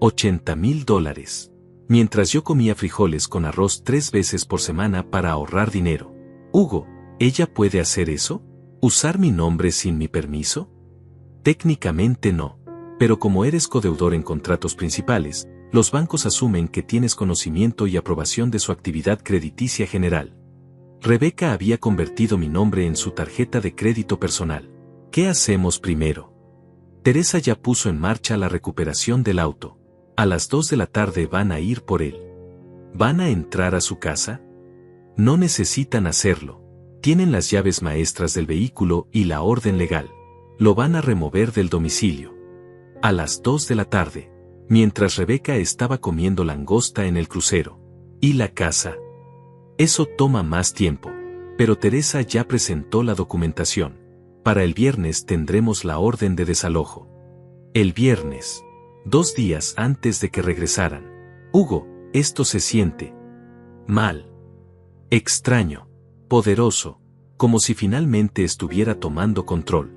$80,000. Mientras yo comía frijoles con arroz 3 veces por semana para ahorrar dinero. Hugo, ¿ella puede hacer eso? ¿Usar mi nombre sin mi permiso? Técnicamente no. Pero como eres codeudor en contratos principales, los bancos asumen que tienes conocimiento y aprobación de su actividad crediticia general. Rebeca había convertido mi nombre en su tarjeta de crédito personal. ¿Qué hacemos primero? Teresa ya puso en marcha la recuperación del auto. A las 2 de la tarde van a ir por él. ¿Van a entrar a su casa? No necesitan hacerlo. Tienen las llaves maestras del vehículo y la orden legal. Lo van a remover del domicilio. A las 2 de la tarde, mientras Rebeca estaba comiendo langosta en el crucero. ¿Y la casa? Eso toma más tiempo. Pero Teresa ya presentó la documentación. Para el viernes tendremos la orden de desalojo. El viernes. 2 días antes de que regresaran. Hugo, esto se siente mal. Extraño. Poderoso. Como si finalmente estuviera tomando control.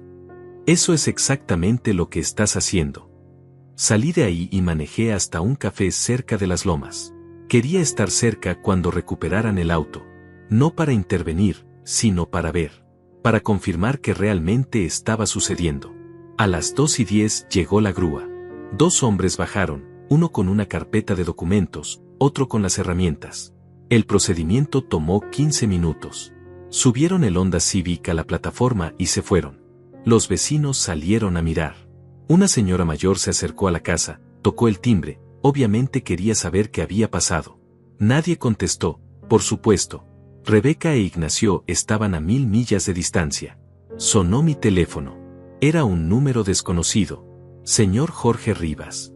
Eso es exactamente lo que estás haciendo. Salí de ahí y manejé hasta un café cerca de las lomas. Quería estar cerca cuando recuperaran el auto. No para intervenir, sino para ver. Para confirmar que realmente estaba sucediendo. A las 2:10 llegó la grúa. 2 hombres bajaron, uno con una carpeta de documentos, otro con las herramientas. El procedimiento tomó 15 minutos. Subieron el Honda Civic a la plataforma y se fueron. Los vecinos salieron a mirar. Una señora mayor se acercó a la casa, tocó el timbre, obviamente quería saber qué había pasado. Nadie contestó, por supuesto. Rebeca e Ignacio estaban a 1000 millas de distancia. Sonó mi teléfono. Era un número desconocido. Señor Jorge Rivas.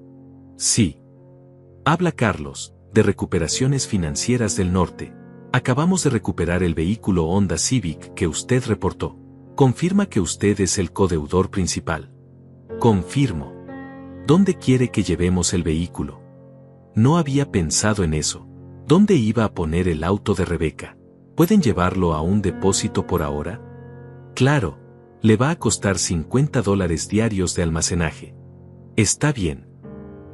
Sí. Habla Carlos, de Recuperaciones Financieras del Norte. Acabamos de recuperar el vehículo Honda Civic que usted reportó. Confirma que usted es el codeudor principal. Confirmo. ¿Dónde quiere que llevemos el vehículo? No había pensado en eso. ¿Dónde iba a poner el auto de Rebeca? ¿Pueden llevarlo a un depósito por ahora? Claro. Le va a costar $50 diarios de almacenaje. Está bien.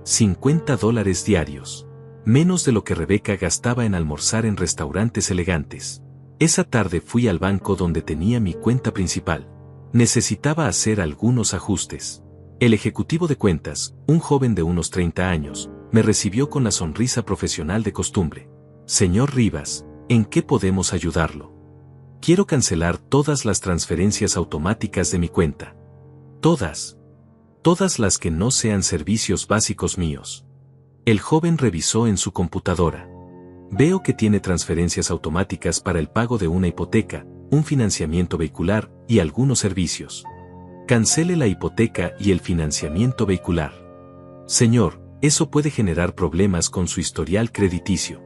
$50 diarios. Menos de lo que Rebeca gastaba en almorzar en restaurantes elegantes. Esa tarde fui al banco donde tenía mi cuenta principal. Necesitaba hacer algunos ajustes. El ejecutivo de cuentas, un joven de unos 30 años, me recibió con la sonrisa profesional de costumbre. Señor Rivas, ¿en qué podemos ayudarlo? Quiero cancelar todas las transferencias automáticas de mi cuenta. Todas. Todas las que no sean servicios básicos míos. El joven revisó en su computadora. Veo que tiene transferencias automáticas para el pago de una hipoteca, un financiamiento vehicular y algunos servicios. Cancele la hipoteca y el financiamiento vehicular. Señor, eso puede generar problemas con su historial crediticio.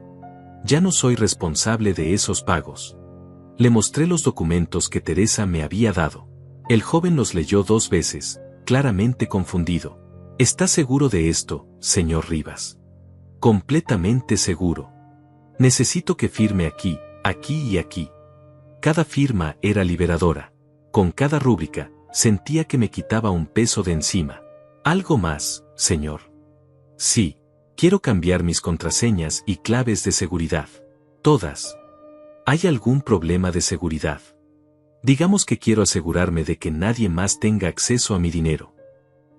Ya no soy responsable de esos pagos. Le mostré los documentos que Teresa me había dado. El joven los leyó 2 veces, claramente confundido. ¿Está seguro de esto, señor Rivas? Completamente seguro. Necesito que firme aquí, aquí y aquí. Cada firma era liberadora. Con cada rúbrica, sentía que me quitaba un peso de encima. ¿Algo más, señor? Sí, quiero cambiar mis contraseñas y claves de seguridad. Todas. ¿Hay algún problema de seguridad? Digamos que quiero asegurarme de que nadie más tenga acceso a mi dinero.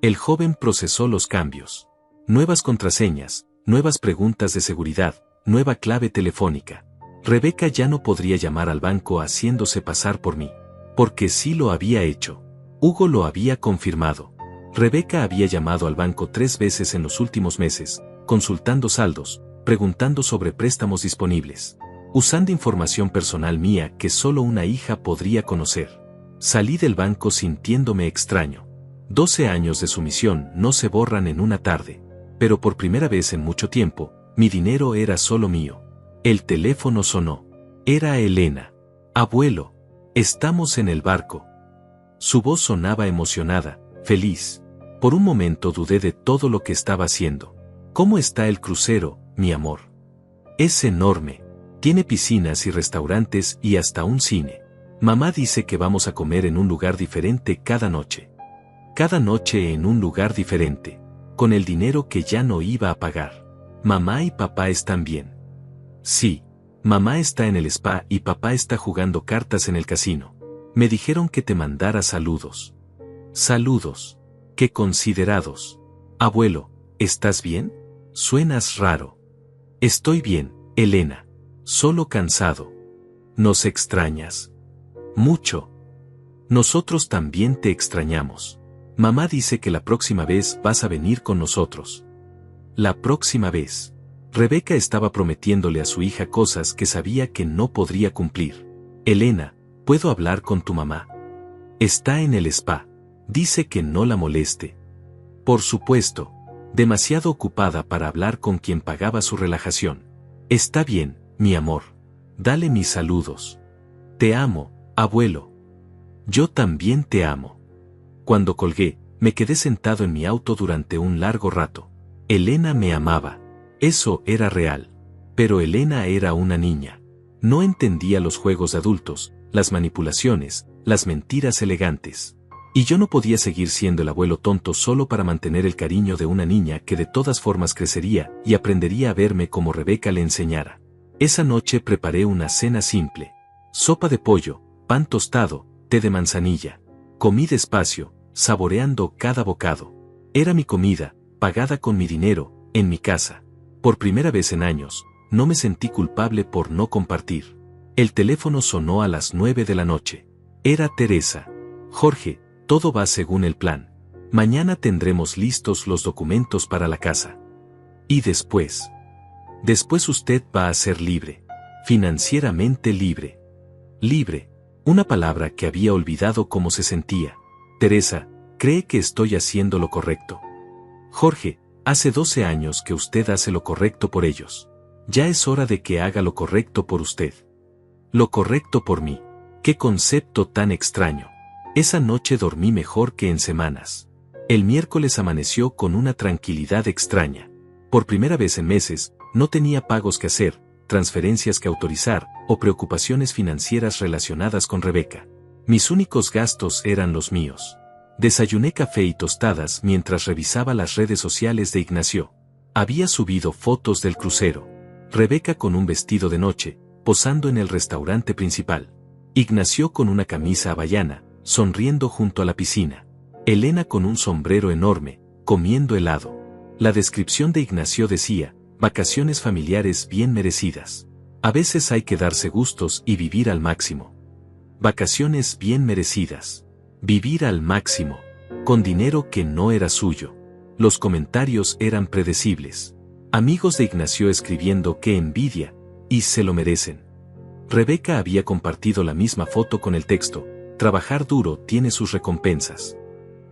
El joven procesó los cambios. Nuevas contraseñas, nuevas preguntas de seguridad, nueva clave telefónica. Rebeca ya no podría llamar al banco haciéndose pasar por mí. Porque sí lo había hecho. Hugo lo había confirmado. Rebeca había llamado al banco 3 veces en los últimos meses, consultando saldos, preguntando sobre préstamos disponibles. Usando información personal mía que solo una hija podría conocer. Salí del banco sintiéndome extraño. 12 años de sumisión no se borran en una tarde. Pero por primera vez en mucho tiempo, mi dinero era solo mío. El teléfono sonó. Era Elena. Abuelo, estamos en el barco. Su voz sonaba emocionada, feliz. Por un momento dudé de todo lo que estaba haciendo. ¿Cómo está el crucero, mi amor? Es enorme. Tiene piscinas y restaurantes y hasta un cine. Mamá dice que vamos a comer en un lugar diferente cada noche. Cada noche en un lugar diferente. Con el dinero que ya no iba a pagar. Mamá y papá están bien. Sí, mamá está en el spa y papá está jugando cartas en el casino. Me dijeron que te mandara saludos. Saludos. Qué considerados. Abuelo, ¿estás bien? Suenas raro. Estoy bien, Elena. Solo cansado. ¿Nos extrañas? Mucho. Nosotros también te extrañamos. Mamá dice que la próxima vez vas a venir con nosotros. La próxima vez. Rebeca estaba prometiéndole a su hija cosas que sabía que no podría cumplir. Elena, ¿puedo hablar con tu mamá? Está en el spa. Dice que no la moleste. Por supuesto. Demasiado ocupada para hablar con quien pagaba su relajación. Está bien, mi amor. Dale mis saludos. Te amo, abuelo. Yo también te amo. Cuando colgué, me quedé sentado en mi auto durante un largo rato. Elena me amaba. Eso era real. Pero Elena era una niña. No entendía los juegos de adultos, las manipulaciones, las mentiras elegantes. Y yo no podía seguir siendo el abuelo tonto solo para mantener el cariño de una niña que de todas formas crecería y aprendería a verme como Rebeca le enseñara. Esa noche preparé una cena simple. Sopa de pollo, pan tostado, té de manzanilla. Comí despacio, saboreando cada bocado. Era mi comida, pagada con mi dinero, en mi casa. Por primera vez en años, no me sentí culpable por no compartir. El teléfono sonó a las 9 de la noche. Era Teresa. Jorge, todo va según el plan. Mañana tendremos listos los documentos para la casa. Y después. Después usted va a ser libre. Financieramente libre. Libre. Una palabra que había olvidado cómo se sentía. Teresa, ¿cree que estoy haciendo lo correcto? Jorge, hace 12 años que usted hace lo correcto por ellos. Ya es hora de que haga lo correcto por usted. Lo correcto por mí. ¡Qué concepto tan extraño! Esa noche dormí mejor que en semanas. El miércoles amaneció con una tranquilidad extraña. Por primera vez en meses, no tenía pagos que hacer, transferencias que autorizar, o preocupaciones financieras relacionadas con Rebeca. Mis únicos gastos eran los míos. Desayuné café y tostadas mientras revisaba las redes sociales de Ignacio. Había subido fotos del crucero. Rebeca con un vestido de noche, posando en el restaurante principal. Ignacio con una camisa hawaiana, sonriendo junto a la piscina. Elena con un sombrero enorme, comiendo helado. La descripción de Ignacio decía, vacaciones familiares bien merecidas. A veces hay que darse gustos y vivir al máximo. Vacaciones bien merecidas. Vivir al máximo. Con dinero que no era suyo. Los comentarios eran predecibles. Amigos de Ignacio escribiendo que envidia, y se lo merecen. Rebeca había compartido la misma foto con el texto, trabajar duro tiene sus recompensas.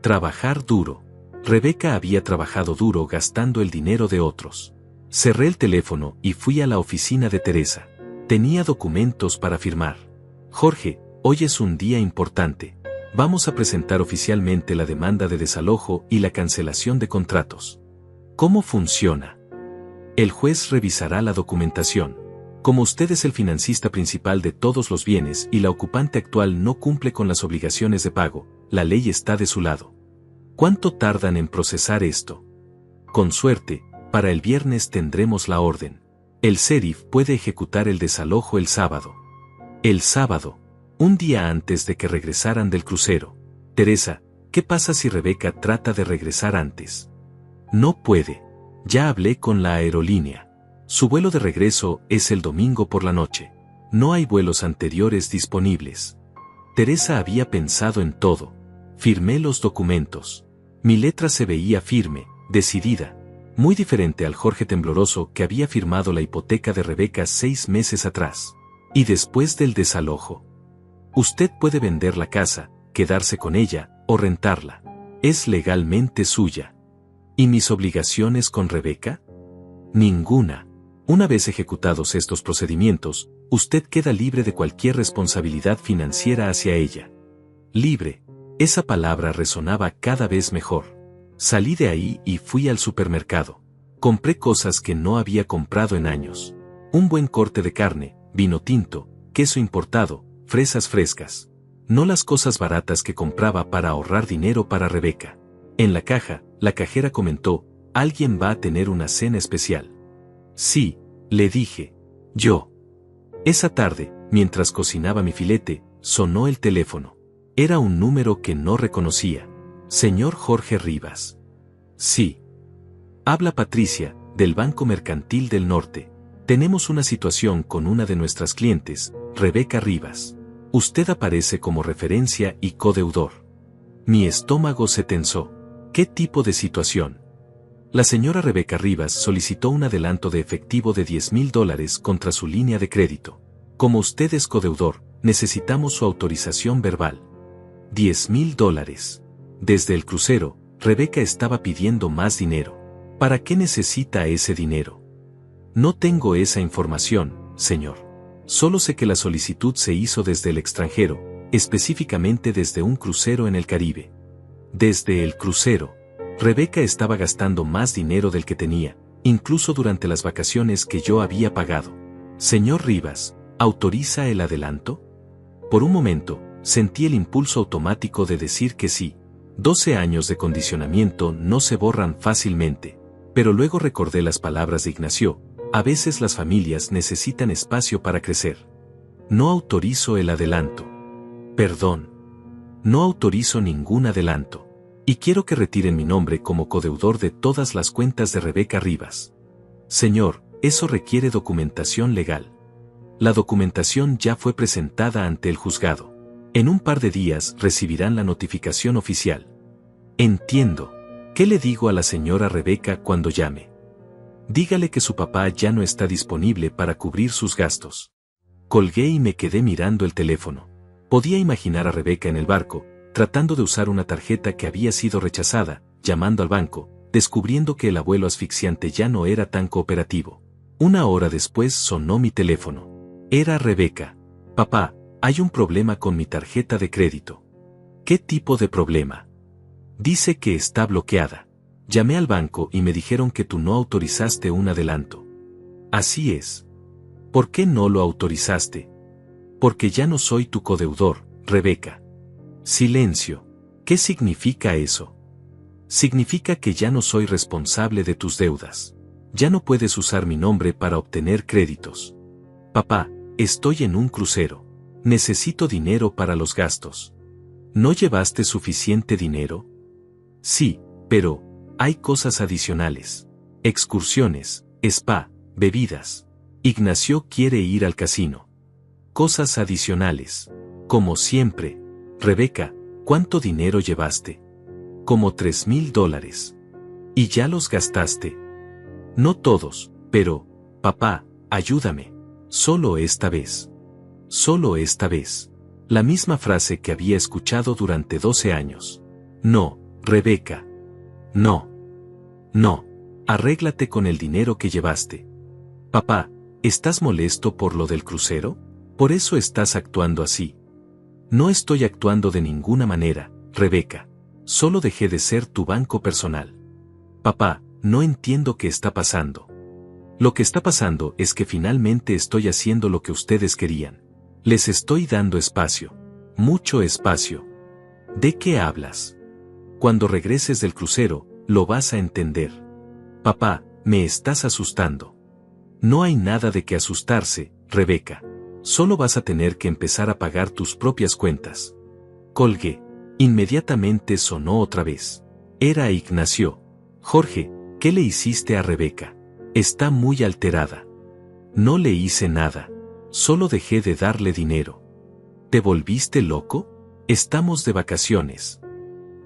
Trabajar duro. Rebeca había trabajado duro gastando el dinero de otros. Cerré el teléfono y fui a la oficina de Teresa. Tenía documentos para firmar. Jorge, hoy es un día importante. Vamos a presentar oficialmente la demanda de desalojo y la cancelación de contratos. ¿Cómo funciona? El juez revisará la documentación. Como usted es el financista principal de todos los bienes y la ocupante actual no cumple con las obligaciones de pago, la ley está de su lado. ¿Cuánto tardan en procesar esto? Con suerte, para el viernes tendremos la orden. El sheriff puede ejecutar el desalojo el sábado. El sábado, un día antes de que regresaran del crucero. Teresa, ¿qué pasa si Rebeca trata de regresar antes? No puede. Ya hablé con la aerolínea. Su vuelo de regreso es el domingo por la noche. No hay vuelos anteriores disponibles. Teresa había pensado en todo. Firmé los documentos. Mi letra se veía firme, decidida, muy diferente al Jorge tembloroso que había firmado la hipoteca de Rebeca 6 meses atrás. Y después del desalojo. Usted puede vender la casa, quedarse con ella, o rentarla. Es legalmente suya. ¿Y mis obligaciones con Rebeca? Ninguna. Una vez ejecutados estos procedimientos, usted queda libre de cualquier responsabilidad financiera hacia ella. Libre. Esa palabra resonaba cada vez mejor. Salí de ahí y fui al supermercado. Compré cosas que no había comprado en años. Un buen corte de carne, vino tinto, queso importado, fresas frescas. No las cosas baratas que compraba para ahorrar dinero para Rebeca. En la caja, la cajera comentó, alguien va a tener una cena especial. Sí, le dije. Yo. Esa tarde, mientras cocinaba mi filete, sonó el teléfono. Era un número que no reconocía. Señor Jorge Rivas. Sí. Habla Patricia, del Banco Mercantil del Norte. Tenemos una situación con una de nuestras clientes, Rebeca Rivas. Usted aparece como referencia y codeudor. Mi estómago se tensó. ¿Qué tipo de situación? La señora Rebeca Rivas solicitó un adelanto de efectivo de $10,000 contra su línea de crédito. Como usted es codeudor, necesitamos su autorización verbal. $10,000. Desde el crucero, Rebeca estaba pidiendo más dinero. ¿Para qué necesita ese dinero? No tengo esa información, señor. Solo sé que la solicitud se hizo desde el extranjero, específicamente desde un crucero en el Caribe. Desde el crucero. Rebeca estaba gastando más dinero del que tenía, incluso durante las vacaciones que yo había pagado. Señor Rivas, ¿autoriza el adelanto? Por un momento, sentí el impulso automático de decir que sí. 12 años de condicionamiento no se borran fácilmente, pero luego recordé las palabras de Ignacio, a veces las familias necesitan espacio para crecer. No autorizo el adelanto. Perdón. No autorizo ningún adelanto. Y quiero que retiren mi nombre como codeudor de todas las cuentas de Rebeca Rivas. Señor, eso requiere documentación legal. La documentación ya fue presentada ante el juzgado. En un par de días recibirán la notificación oficial. Entiendo. ¿Qué le digo a la señora Rebeca cuando llame? Dígale que su papá ya no está disponible para cubrir sus gastos. Colgué y me quedé mirando el teléfono. Podía imaginar a Rebeca en el barco, tratando de usar una tarjeta que había sido rechazada, llamando al banco, descubriendo que el abuelo asfixiante ya no era tan cooperativo. 1 hora después sonó mi teléfono. Era Rebeca. Papá, hay un problema con mi tarjeta de crédito. ¿Qué tipo de problema? Dice que está bloqueada. Llamé al banco y me dijeron que tú no autorizaste un adelanto. Así es. ¿Por qué no lo autorizaste? Porque ya no soy tu codeudor, Rebeca. Silencio. ¿Qué significa eso? Significa que ya no soy responsable de tus deudas. Ya no puedes usar mi nombre para obtener créditos. Papá, estoy en un crucero. Necesito dinero para los gastos. ¿No llevaste suficiente dinero? Sí, pero hay cosas adicionales. Excursiones, spa, bebidas. Ignacio quiere ir al casino. Cosas adicionales. Como siempre. Rebeca, ¿cuánto dinero llevaste? Como $3,000. ¿Y ya los gastaste? No todos, pero, papá, ayúdame. Solo esta vez. Solo esta vez. La misma frase que había escuchado durante 12 años. No, Rebeca. No. No. Arréglate con el dinero que llevaste. Papá, ¿estás molesto por lo del crucero? ¿Por eso estás actuando así? No estoy actuando de ninguna manera, Rebeca. Solo dejé de ser tu banco personal. Papá, no entiendo qué está pasando. Lo que está pasando es que finalmente estoy haciendo lo que ustedes querían. Les estoy dando espacio. Mucho espacio. ¿De qué hablas? Cuando regreses del crucero, lo vas a entender. Papá, me estás asustando. No hay nada de qué asustarse, Rebeca. Solo vas a tener que empezar a pagar tus propias cuentas. Colgué. Inmediatamente sonó otra vez. Era Ignacio. Jorge, ¿qué le hiciste a Rebeca? Está muy alterada. No le hice nada. Solo dejé de darle dinero. ¿Te volviste loco? Estamos de vacaciones.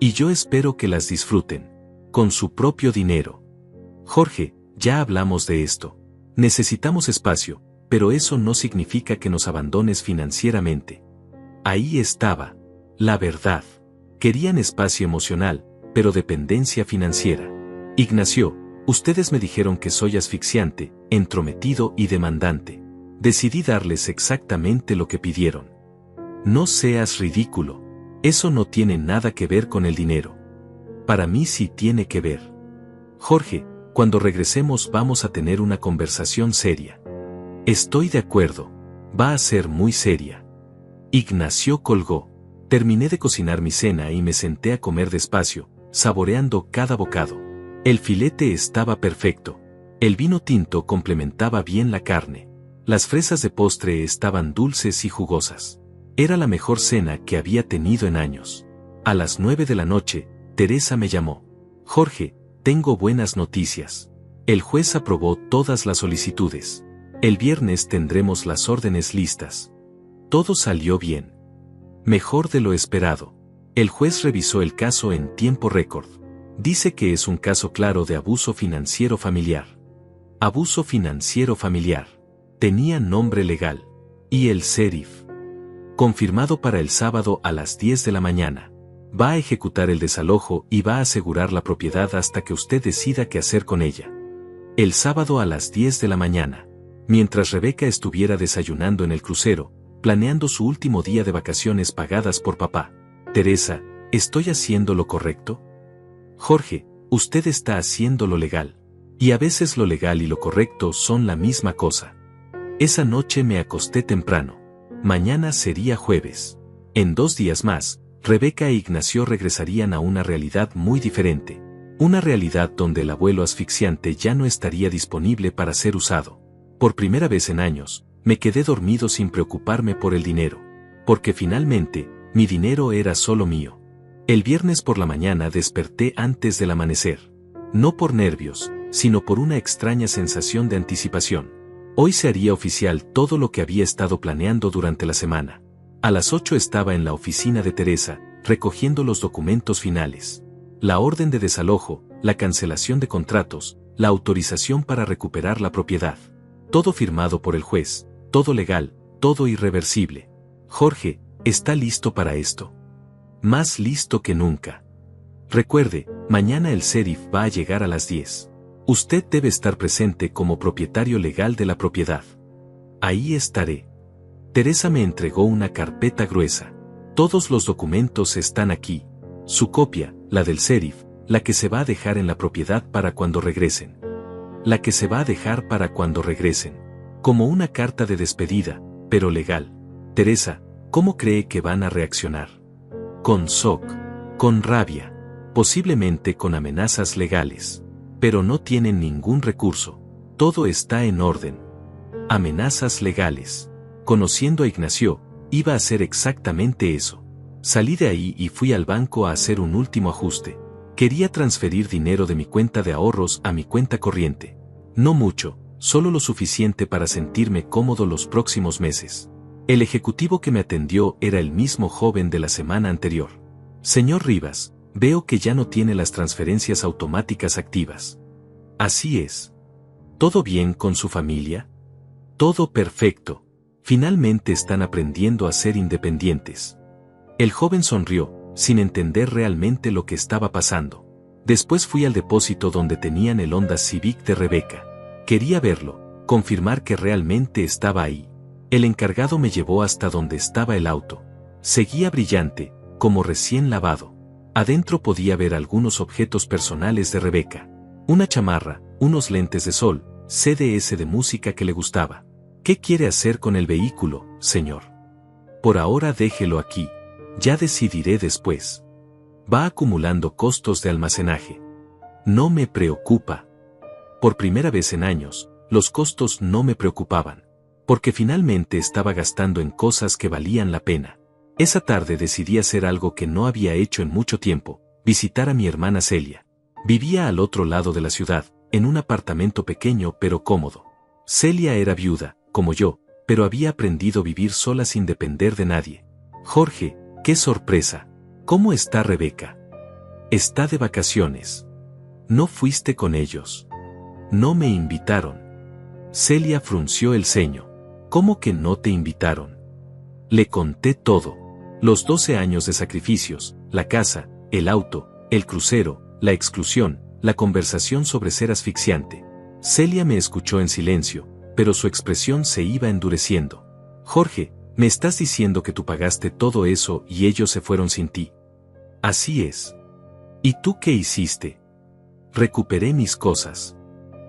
Y yo espero que las disfruten. Con su propio dinero. Jorge, ya hablamos de esto. Necesitamos espacio, pero eso no significa que nos abandones financieramente. Ahí estaba. La verdad. Querían espacio emocional, pero dependencia financiera. Ignacio, ustedes me dijeron que soy asfixiante, entrometido y demandante. Decidí darles exactamente lo que pidieron. No seas ridículo. Eso no tiene nada que ver con el dinero. Para mí sí tiene que ver. Jorge, cuando regresemos vamos a tener una conversación seria. Estoy de acuerdo. Va a ser muy seria. Ignacio colgó. Terminé de cocinar mi cena y me senté a comer despacio, saboreando cada bocado. El filete estaba perfecto. El vino tinto complementaba bien la carne. Las fresas de postre estaban dulces y jugosas. Era la mejor cena que había tenido en años. A las 9 de la noche, Teresa me llamó. Jorge, tengo buenas noticias. El juez aprobó todas las solicitudes. El viernes tendremos las órdenes listas. Todo salió bien. Mejor de lo esperado. El juez revisó el caso en tiempo récord. Dice que es un caso claro de abuso financiero familiar. Abuso financiero familiar. Tenía nombre legal. Y el sheriff. Confirmado para el sábado a las 10 de la mañana. Va a ejecutar el desalojo y va a asegurar la propiedad hasta que usted decida qué hacer con ella. El sábado a las 10 de la mañana. Mientras Rebeca estuviera desayunando en el crucero, planeando su último día de vacaciones pagadas por papá. Teresa, ¿estoy haciendo lo correcto? Jorge, usted está haciendo lo legal. Y a veces lo legal y lo correcto son la misma cosa. Esa noche me acosté temprano. Mañana sería jueves. En 2 días más, Rebeca e Ignacio regresarían a una realidad muy diferente. Una realidad donde el abuelo asfixiante ya no estaría disponible para ser usado. Por primera vez en años, me quedé dormido sin preocuparme por el dinero. Porque finalmente, mi dinero era solo mío. El viernes por la mañana desperté antes del amanecer. No por nervios, sino por una extraña sensación de anticipación. Hoy se haría oficial todo lo que había estado planeando durante la semana. A las 8 estaba en la oficina de Teresa, recogiendo los documentos finales. La orden de desalojo, la cancelación de contratos, la autorización para recuperar la propiedad. Todo firmado por el juez, todo legal, todo irreversible. Jorge, ¿está listo para esto? Más listo que nunca. Recuerde, mañana el sheriff va a llegar a las 10. Usted debe estar presente como propietario legal de la propiedad. Ahí estaré. Teresa me entregó una carpeta gruesa. Todos los documentos están aquí. Su copia, la del sheriff, la que se va a dejar en la propiedad para cuando regresen. La que se va a dejar para cuando regresen. Como una carta de despedida, pero legal. Teresa, ¿cómo cree que van a reaccionar? Con shock, con rabia, posiblemente con amenazas legales. Pero no tienen ningún recurso. Todo está en orden. Amenazas legales. Conociendo a Ignacio, iba a hacer exactamente eso. Salí de ahí y fui al banco a hacer un último ajuste. Quería transferir dinero de mi cuenta de ahorros a mi cuenta corriente. No mucho, solo lo suficiente para sentirme cómodo los próximos meses. El ejecutivo que me atendió era el mismo joven de la semana anterior. Señor Rivas, veo que ya no tiene las transferencias automáticas activas. Así es. ¿Todo bien con su familia? Todo perfecto. Finalmente están aprendiendo a ser independientes. El joven sonrió, sin entender realmente lo que estaba pasando. Después fui al depósito donde tenían el Honda Civic de Rebeca. Quería verlo, confirmar que realmente estaba ahí. El encargado me llevó hasta donde estaba el auto. Seguía brillante, como recién lavado. Adentro podía ver algunos objetos personales de Rebeca. Una chamarra, unos lentes de sol, CDs de música que le gustaba. ¿Qué quiere hacer con el vehículo, señor? Por ahora déjelo aquí. Ya decidiré después. Va acumulando costos de almacenaje. No me preocupa. Por primera vez en años, los costos no me preocupaban. Porque finalmente estaba gastando en cosas que valían la pena. Esa tarde decidí hacer algo que no había hecho en mucho tiempo, visitar a mi hermana Celia. Vivía al otro lado de la ciudad, en un apartamento pequeño pero cómodo. Celia era viuda, como yo, pero había aprendido a vivir sola sin depender de nadie. Jorge, ¡qué sorpresa! ¿Cómo está Rebeca? Está de vacaciones. ¿No fuiste con ellos? No me invitaron. Celia frunció el ceño. ¿Cómo que no te invitaron? Le conté todo. Los 12 años de sacrificios, la casa, el auto, el crucero, la exclusión, la conversación sobre ser asfixiante. Celia me escuchó en silencio, pero su expresión se iba endureciendo. Jorge, ¿me estás diciendo que tú pagaste todo eso y ellos se fueron sin ti? Así es. ¿Y tú qué hiciste? Recuperé mis cosas.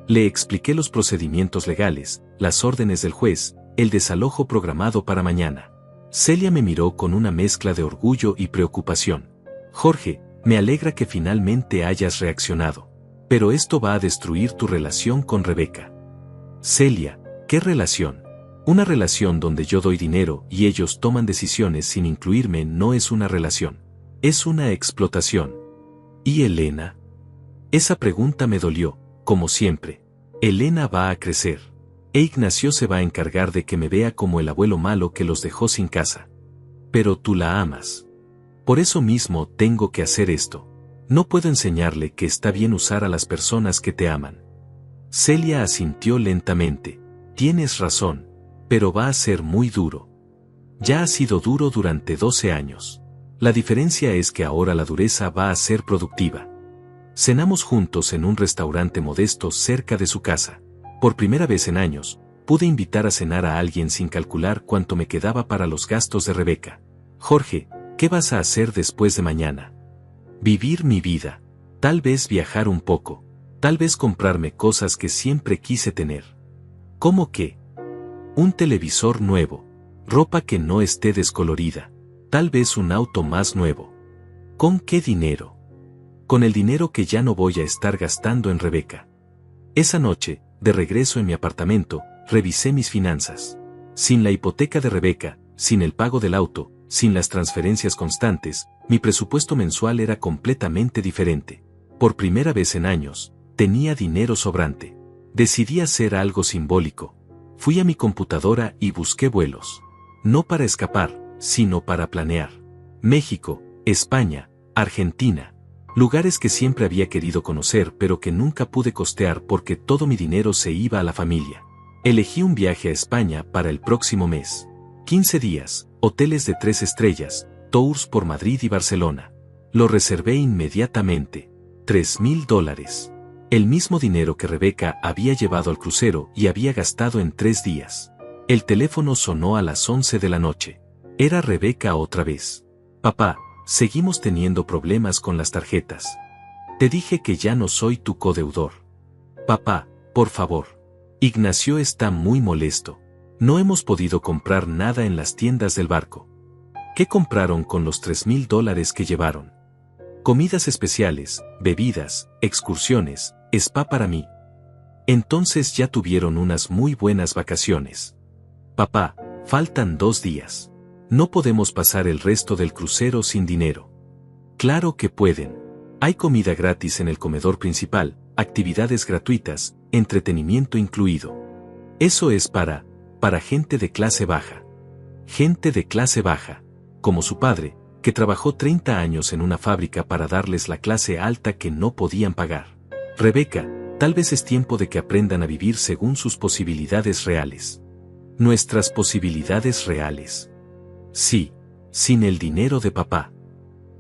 Le expliqué los procedimientos legales, las órdenes del juez, el desalojo programado para mañana. Celia me miró con una mezcla de orgullo y preocupación. Jorge, me alegra que finalmente hayas reaccionado. Pero esto va a destruir tu relación con Rebeca. Celia, ¿qué relación? Una relación donde yo doy dinero y ellos toman decisiones sin incluirme no es una relación. Es una explotación. ¿Y Elena? Esa pregunta me dolió, como siempre. Elena va a crecer. E Ignacio se va a encargar de que me vea como el abuelo malo que los dejó sin casa. Pero tú la amas. Por eso mismo tengo que hacer esto. No puedo enseñarle que está bien usar a las personas que te aman. Celia asintió lentamente. Tienes razón, pero va a ser muy duro. Ya ha sido duro durante 12 años. La diferencia es que ahora la dureza va a ser productiva. Cenamos juntos en un restaurante modesto cerca de su casa. Por primera vez en años, pude invitar a cenar a alguien sin calcular cuánto me quedaba para los gastos de Rebeca. Jorge, ¿qué vas a hacer después de mañana? Vivir mi vida. Tal vez viajar un poco. Tal vez comprarme cosas que siempre quise tener. ¿Cómo qué? Un televisor nuevo. Ropa que no esté descolorida. Tal vez un auto más nuevo. ¿Con qué dinero? Con el dinero que ya no voy a estar gastando en Rebeca. Esa noche, de regreso en mi apartamento, revisé mis finanzas. Sin la hipoteca de Rebeca, sin el pago del auto, sin las transferencias constantes, mi presupuesto mensual era completamente diferente. Por primera vez en años, tenía dinero sobrante. Decidí hacer algo simbólico. Fui a mi computadora y busqué vuelos. No para escapar, sino para planear. México, España, Argentina. Lugares que siempre había querido conocer pero que nunca pude costear porque todo mi dinero se iba a la familia. Elegí un viaje a España para el próximo mes. 15 días, hoteles de 3 estrellas, tours por Madrid y Barcelona. Lo reservé inmediatamente. $3,000. El mismo dinero que Rebeca había llevado al crucero y había gastado en 3 días. El teléfono sonó a las 11 de la noche. Era Rebeca otra vez. Papá, seguimos teniendo problemas con las tarjetas. Te dije que ya no soy tu codeudor. Papá, por favor. Ignacio está muy molesto. No hemos podido comprar nada en las tiendas del barco. ¿Qué compraron con los $3,000 que llevaron? Comidas especiales, bebidas, excursiones, spa para mí. Entonces ya tuvieron unas muy buenas vacaciones. Papá, faltan 2 días. No podemos pasar el resto del crucero sin dinero. Claro que pueden. Hay comida gratis en el comedor principal, actividades gratuitas, entretenimiento incluido. Eso es para gente de clase baja. Gente de clase baja, como su padre, que trabajó 30 años en una fábrica para darles la clase alta que no podían pagar. Rebeca, tal vez es tiempo de que aprendan a vivir según sus posibilidades reales. Nuestras posibilidades reales. Sí, sin el dinero de papá.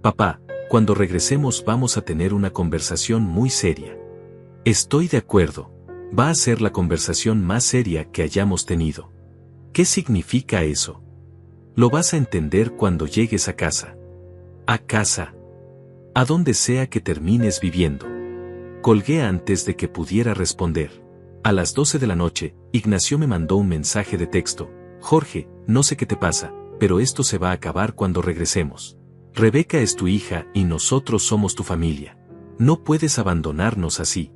Papá, cuando regresemos vamos a tener una conversación muy seria. Estoy de acuerdo. Va a ser la conversación más seria que hayamos tenido. ¿Qué significa eso? Lo vas a entender cuando llegues a casa. A casa. A donde sea que termines viviendo. Colgué antes de que pudiera responder. A las 12 de la noche, Ignacio me mandó un mensaje de texto. Jorge, no sé qué te pasa, pero esto se va a acabar cuando regresemos. Rebeca es tu hija y nosotros somos tu familia. No puedes abandonarnos así.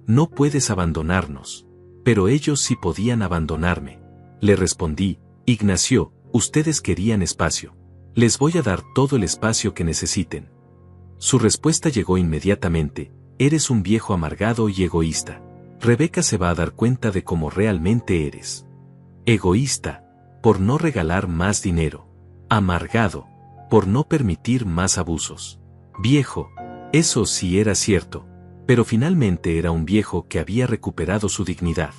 No puedes abandonarnos. Pero ellos sí podían abandonarme. Le respondí, Ignacio, ustedes querían espacio. Les voy a dar todo el espacio que necesiten. Su respuesta llegó inmediatamente, eres un viejo amargado y egoísta. Rebeca se va a dar cuenta de cómo realmente eres. Egoísta, por no regalar más dinero. Amargado, por no permitir más abusos. Viejo, eso sí era cierto. Pero finalmente era un viejo que había recuperado su dignidad.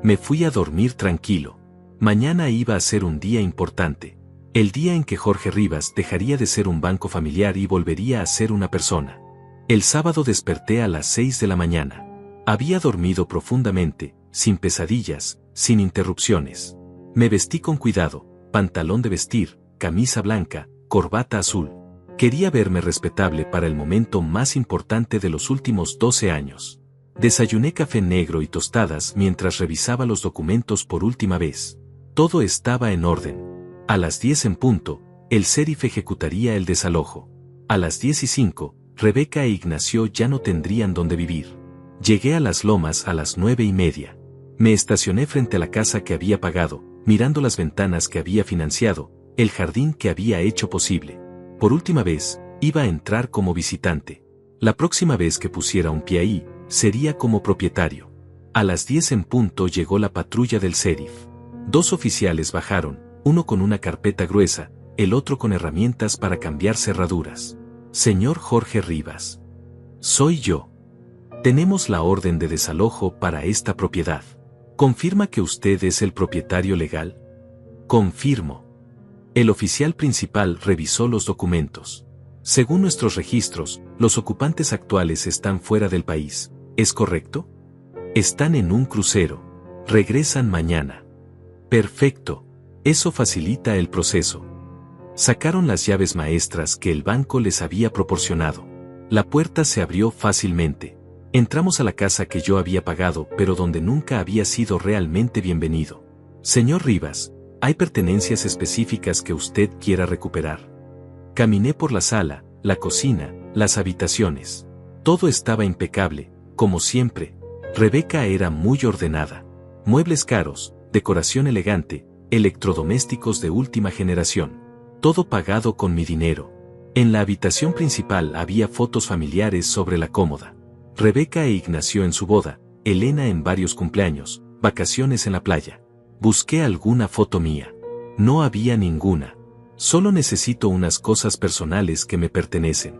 Me fui a dormir tranquilo. Mañana iba a ser un día importante. El día en que Jorge Rivas dejaría de ser un banco familiar y volvería a ser una persona. El sábado desperté a las 6 de la mañana. Había dormido profundamente, sin pesadillas, sin interrupciones. Me vestí con cuidado, pantalón de vestir, camisa blanca, corbata azul. Quería verme respetable para el momento más importante de los últimos 12 años. Desayuné café negro y tostadas mientras revisaba los documentos por última vez. Todo estaba en orden. A las 10 en punto, el sheriff ejecutaría el desalojo. A las 10:05, Rebeca e Ignacio ya no tendrían dónde vivir. Llegué a Las Lomas a las 9:30. Me estacioné frente a la casa que había pagado, mirando las ventanas que había financiado, el jardín que había hecho posible. Por última vez, iba a entrar como visitante. La próxima vez que pusiera un pie ahí, sería como propietario. A las 10 en punto llegó la patrulla del sheriff. 2 oficiales bajaron, uno con una carpeta gruesa, el otro con herramientas para cambiar cerraduras. Señor Jorge Rivas. Soy yo. Tenemos la orden de desalojo para esta propiedad. ¿Confirma que usted es el propietario legal? Confirmo. El oficial principal revisó los documentos. Según nuestros registros, los ocupantes actuales están fuera del país, ¿es correcto? Están en un crucero. Regresan mañana. Perfecto. Eso facilita el proceso. Sacaron las llaves maestras que el banco les había proporcionado. La puerta se abrió fácilmente. Entramos a la casa que yo había pagado pero donde nunca había sido realmente bienvenido. Señor Rivas, ¿hay pertenencias específicas que usted quiera recuperar? Caminé por la sala, la cocina, las habitaciones. Todo estaba impecable, como siempre. Rebeca era muy ordenada. Muebles caros, decoración elegante, electrodomésticos de última generación. Todo pagado con mi dinero. En la habitación principal había fotos familiares sobre la cómoda. Rebeca e Ignacio en su boda, Elena en varios cumpleaños, vacaciones en la playa. Busqué alguna foto mía. No había ninguna. Solo necesito unas cosas personales que me pertenecen.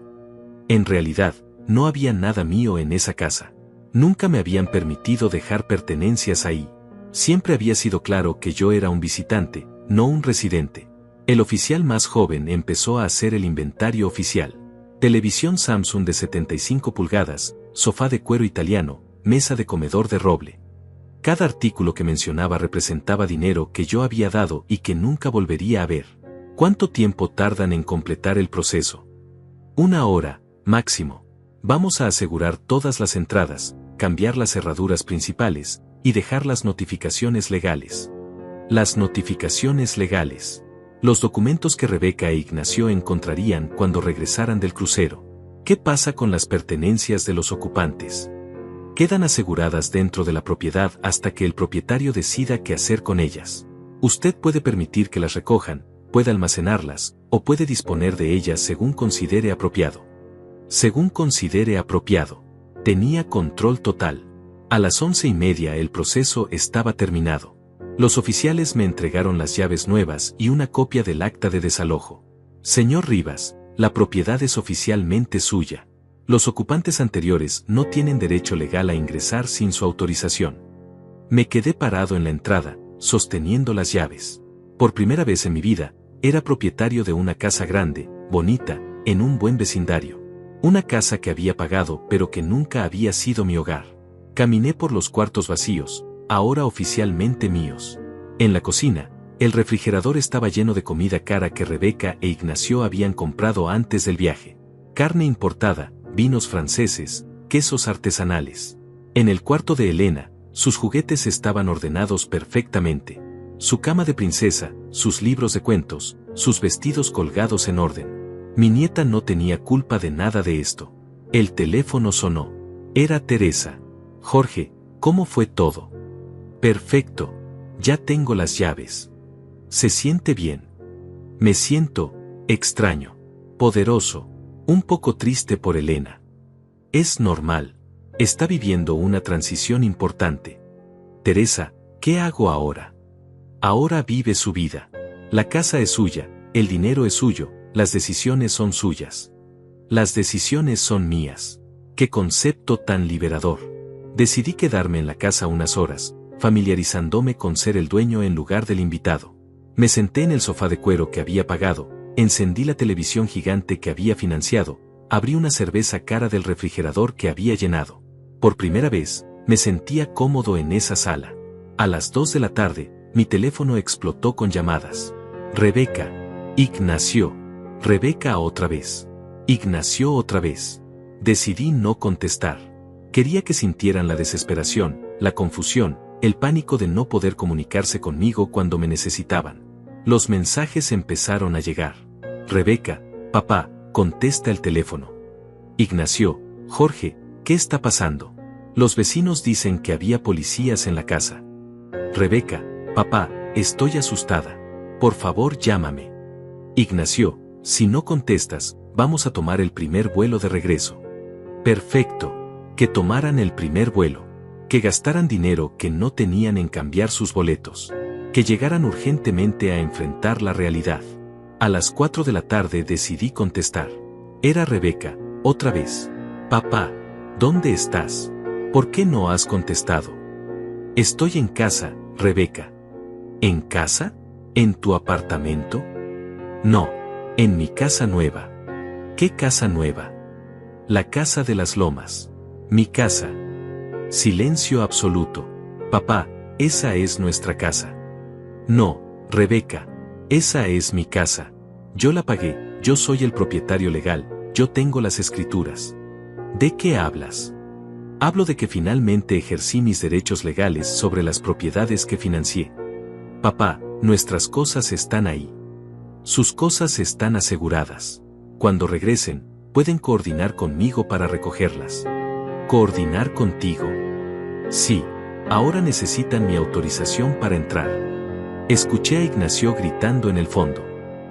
En realidad, no había nada mío en esa casa. Nunca me habían permitido dejar pertenencias ahí. Siempre había sido claro que yo era un visitante, no un residente. El oficial más joven empezó a hacer el inventario oficial. Televisión Samsung de 75 pulgadas, sofá de cuero italiano, mesa de comedor de roble. Cada artículo que mencionaba representaba dinero que yo había dado y que nunca volvería a ver. ¿Cuánto tiempo tardan en completar el proceso? 1 hora, máximo. Vamos a asegurar todas las entradas, cambiar las cerraduras principales y dejar las notificaciones legales. Las notificaciones legales. Los documentos que Rebeca e Ignacio encontrarían cuando regresaran del crucero. ¿Qué pasa con las pertenencias de los ocupantes? Quedan aseguradas dentro de la propiedad hasta que el propietario decida qué hacer con ellas. Usted puede permitir que las recojan, puede almacenarlas, o puede disponer de ellas según considere apropiado. Según considere apropiado. Tenía control total. A las 11:30 el proceso estaba terminado. Los oficiales me entregaron las llaves nuevas y una copia del acta de desalojo. Señor Rivas, la propiedad es oficialmente suya. Los ocupantes anteriores no tienen derecho legal a ingresar sin su autorización. Me quedé parado en la entrada, sosteniendo las llaves. Por primera vez en mi vida, era propietario de una casa grande, bonita, en un buen vecindario. Una casa que había pagado pero que nunca había sido mi hogar. Caminé por los cuartos vacíos, ahora oficialmente míos. En la cocina, el refrigerador estaba lleno de comida cara que Rebeca e Ignacio habían comprado antes del viaje. Carne importada, vinos franceses, quesos artesanales. En el cuarto de Elena, sus juguetes estaban ordenados perfectamente. Su cama de princesa, sus libros de cuentos, sus vestidos colgados en orden. Mi nieta no tenía culpa de nada de esto. El teléfono sonó. Era Teresa. Jorge, ¿cómo fue todo? Perfecto. Ya tengo las llaves. ¿Se siente bien? Me siento extraño, poderoso, un poco triste por Elena. Es normal. Está viviendo una transición importante. Teresa, ¿qué hago ahora? Ahora vive su vida. La casa es suya, el dinero es suyo, las decisiones son suyas. Las decisiones son mías. ¡Qué concepto tan liberador! Decidí quedarme en la casa unas horas, familiarizándome con ser el dueño en lugar del invitado. Me senté en el sofá de cuero que había pagado, encendí la televisión gigante que había financiado, abrí una cerveza cara del refrigerador que había llenado. Por primera vez, me sentía cómodo en esa sala. A las 2 de la tarde, mi teléfono explotó con llamadas. Rebeca. Ignacio. Rebeca otra vez. Ignacio otra vez. Decidí no contestar. Quería que sintieran la desesperación, la confusión, el pánico de no poder comunicarse conmigo cuando me necesitaban. Los mensajes empezaron a llegar. Rebeca, papá, contesta el teléfono. Ignacio, Jorge, ¿qué está pasando? Los vecinos dicen que había policías en la casa. Rebeca, papá, estoy asustada. Por favor, llámame. Ignacio, si no contestas, vamos a tomar el primer vuelo de regreso. Perfecto. Que tomaran el primer vuelo. Que gastaran dinero que no tenían en cambiar sus boletos. Que llegaran urgentemente a enfrentar la realidad. A las 4 de la tarde decidí contestar. Era Rebeca, otra vez. Papá, ¿dónde estás? ¿Por qué no has contestado? Estoy en casa, Rebeca. ¿En casa? ¿En tu apartamento? No, en mi casa nueva. ¿Qué casa nueva? La casa de las lomas. Mi casa. Silencio absoluto. Papá, esa es nuestra casa. No, Rebeca, esa es mi casa. Yo la pagué, yo soy el propietario legal, yo tengo las escrituras. ¿De qué hablas? Hablo de que finalmente ejercí mis derechos legales sobre las propiedades que financié. Papá, nuestras cosas están ahí. Sus cosas están aseguradas. Cuando regresen, pueden coordinar conmigo para recogerlas. ¿Coordinar contigo? Sí, ahora necesitan mi autorización para entrar. Escuché a Ignacio gritando en el fondo.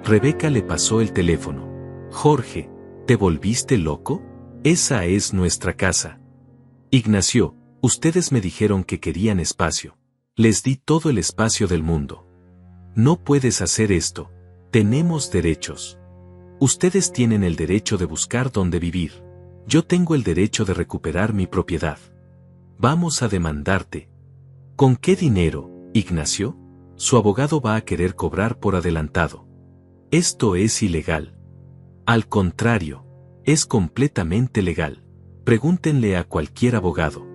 Rebeca le pasó el teléfono. Jorge, ¿te volviste loco? Esa es nuestra casa. Ignacio, ustedes me dijeron que querían espacio. Les di todo el espacio del mundo. No puedes hacer esto. Tenemos derechos. Ustedes tienen el derecho de buscar dónde vivir. Yo tengo el derecho de recuperar mi propiedad. Vamos a demandarte. ¿Con qué dinero, Ignacio? Su abogado va a querer cobrar por adelantado. Esto es ilegal. Al contrario, es completamente legal. Pregúntenle a cualquier abogado.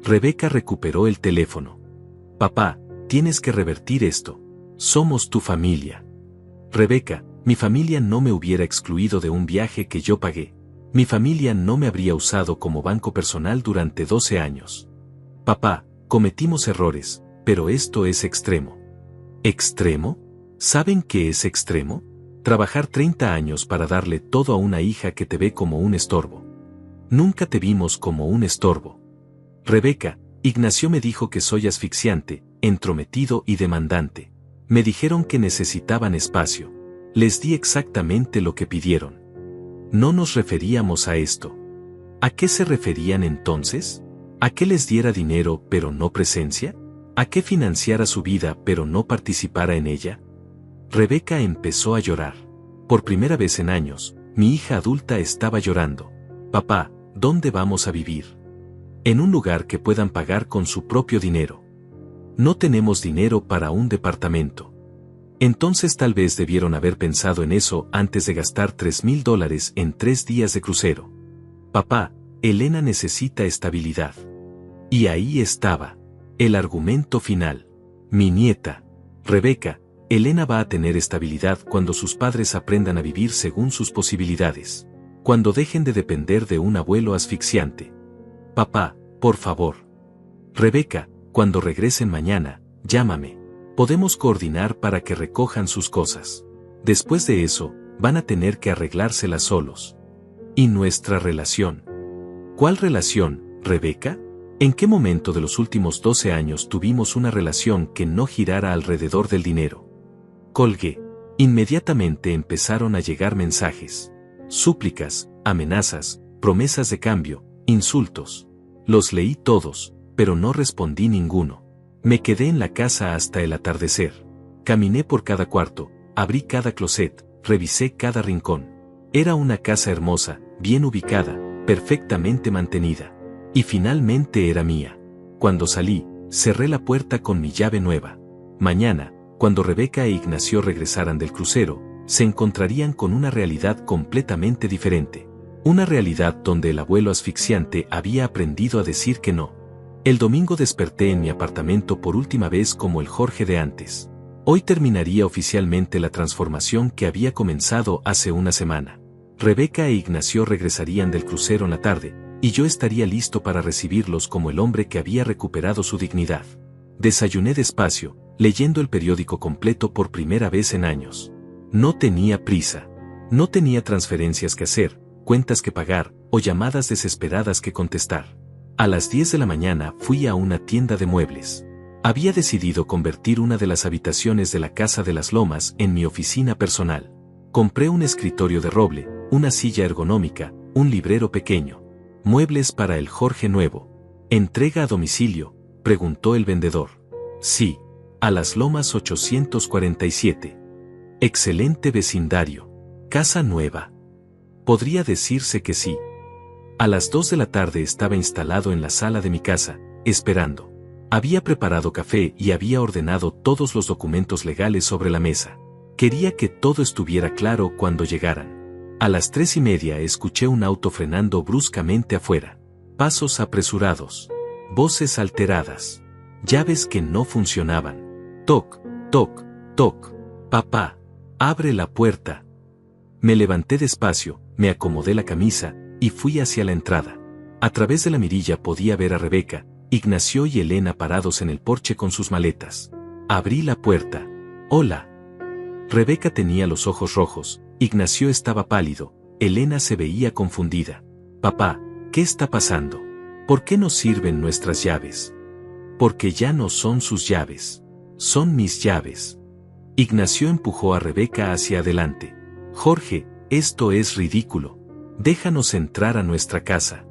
Rebeca recuperó el teléfono. Papá, tienes que revertir esto. Somos tu familia. Rebeca, mi familia no me hubiera excluido de un viaje que yo pagué. Mi familia no me habría usado como banco personal durante 12 años. Papá, cometimos errores, pero esto es extremo. ¿Extremo? ¿Saben qué es extremo? Trabajar 30 años para darle todo a una hija que te ve como un estorbo. Nunca te vimos como un estorbo. Rebeca, Ignacio me dijo que soy asfixiante, entrometido y demandante. Me dijeron que necesitaban espacio. Les di exactamente lo que pidieron. No nos referíamos a esto. ¿A qué se referían entonces? ¿A que les diera dinero pero no presencia? ¿A que financiara su vida pero no participara en ella? Rebeca empezó a llorar. Por primera vez en años, mi hija adulta estaba llorando. Papá, ¿dónde vamos a vivir? En un lugar que puedan pagar con su propio dinero. No tenemos dinero para un departamento. Entonces tal vez debieron haber pensado en eso antes de gastar $3,000 en 3 días de crucero. Papá, Elena necesita estabilidad. Y ahí estaba. El argumento final. Mi nieta, Rebeca, Elena va a tener estabilidad cuando sus padres aprendan a vivir según sus posibilidades. Cuando dejen de depender de un abuelo asfixiante. Papá, por favor. Rebeca, cuando regresen mañana, llámame. Podemos coordinar para que recojan sus cosas. Después de eso, van a tener que arreglárselas solos. ¿Y nuestra relación? ¿Cuál relación, Rebeca? ¿En qué momento de los últimos 12 años tuvimos una relación que no girara alrededor del dinero? Colgué. Inmediatamente empezaron a llegar mensajes. Súplicas, amenazas, promesas de cambio, insultos. Los leí todos, pero no respondí ninguno. Me quedé en la casa hasta el atardecer. Caminé por cada cuarto, abrí cada closet, revisé cada rincón. Era una casa hermosa, bien ubicada, perfectamente mantenida. Y finalmente era mía. Cuando salí, cerré la puerta con mi llave nueva. Mañana, cuando Rebeca e Ignacio regresaran del crucero, se encontrarían con una realidad completamente diferente. Una realidad donde el abuelo asfixiante había aprendido a decir que no. El domingo desperté en mi apartamento por última vez como el Jorge de antes. Hoy terminaría oficialmente la transformación que había comenzado hace una semana. Rebeca e Ignacio regresarían del crucero en la tarde, y yo estaría listo para recibirlos como el hombre que había recuperado su dignidad. Desayuné despacio, leyendo el periódico completo por primera vez en años. No tenía prisa. No tenía transferencias que hacer, cuentas que pagar, o llamadas desesperadas que contestar. A las 10 de la mañana fui a una tienda de muebles. Había decidido convertir una de las habitaciones de la Casa de las Lomas en mi oficina personal. Compré un escritorio de roble, una silla ergonómica, un librero pequeño. Muebles para el Jorge nuevo. ¿Entrega a domicilio?, preguntó el vendedor. Sí, a Las Lomas 847. Excelente vecindario. Casa nueva. Podría decirse que sí. A las 2 de la tarde estaba instalado en la sala de mi casa, esperando. Había preparado café y había ordenado todos los documentos legales sobre la mesa. Quería que todo estuviera claro cuando llegaran. A las 3:30 escuché un auto frenando bruscamente afuera. Pasos apresurados. Voces alteradas. Llaves que no funcionaban. Toc, toc, toc. Papá, abre la puerta. Me levanté despacio, me acomodé la camisa, y fui hacia la entrada. A través de la mirilla podía ver a Rebeca, Ignacio y Elena parados en el porche con sus maletas. Abrí la puerta. Hola. Rebeca tenía los ojos rojos, Ignacio estaba pálido, Elena se veía confundida. Papá, ¿qué está pasando? ¿Por qué no sirven nuestras llaves? Porque ya no son sus llaves. Son mis llaves. Ignacio empujó a Rebeca hacia adelante. Jorge, esto es ridículo. Déjanos entrar a nuestra casa.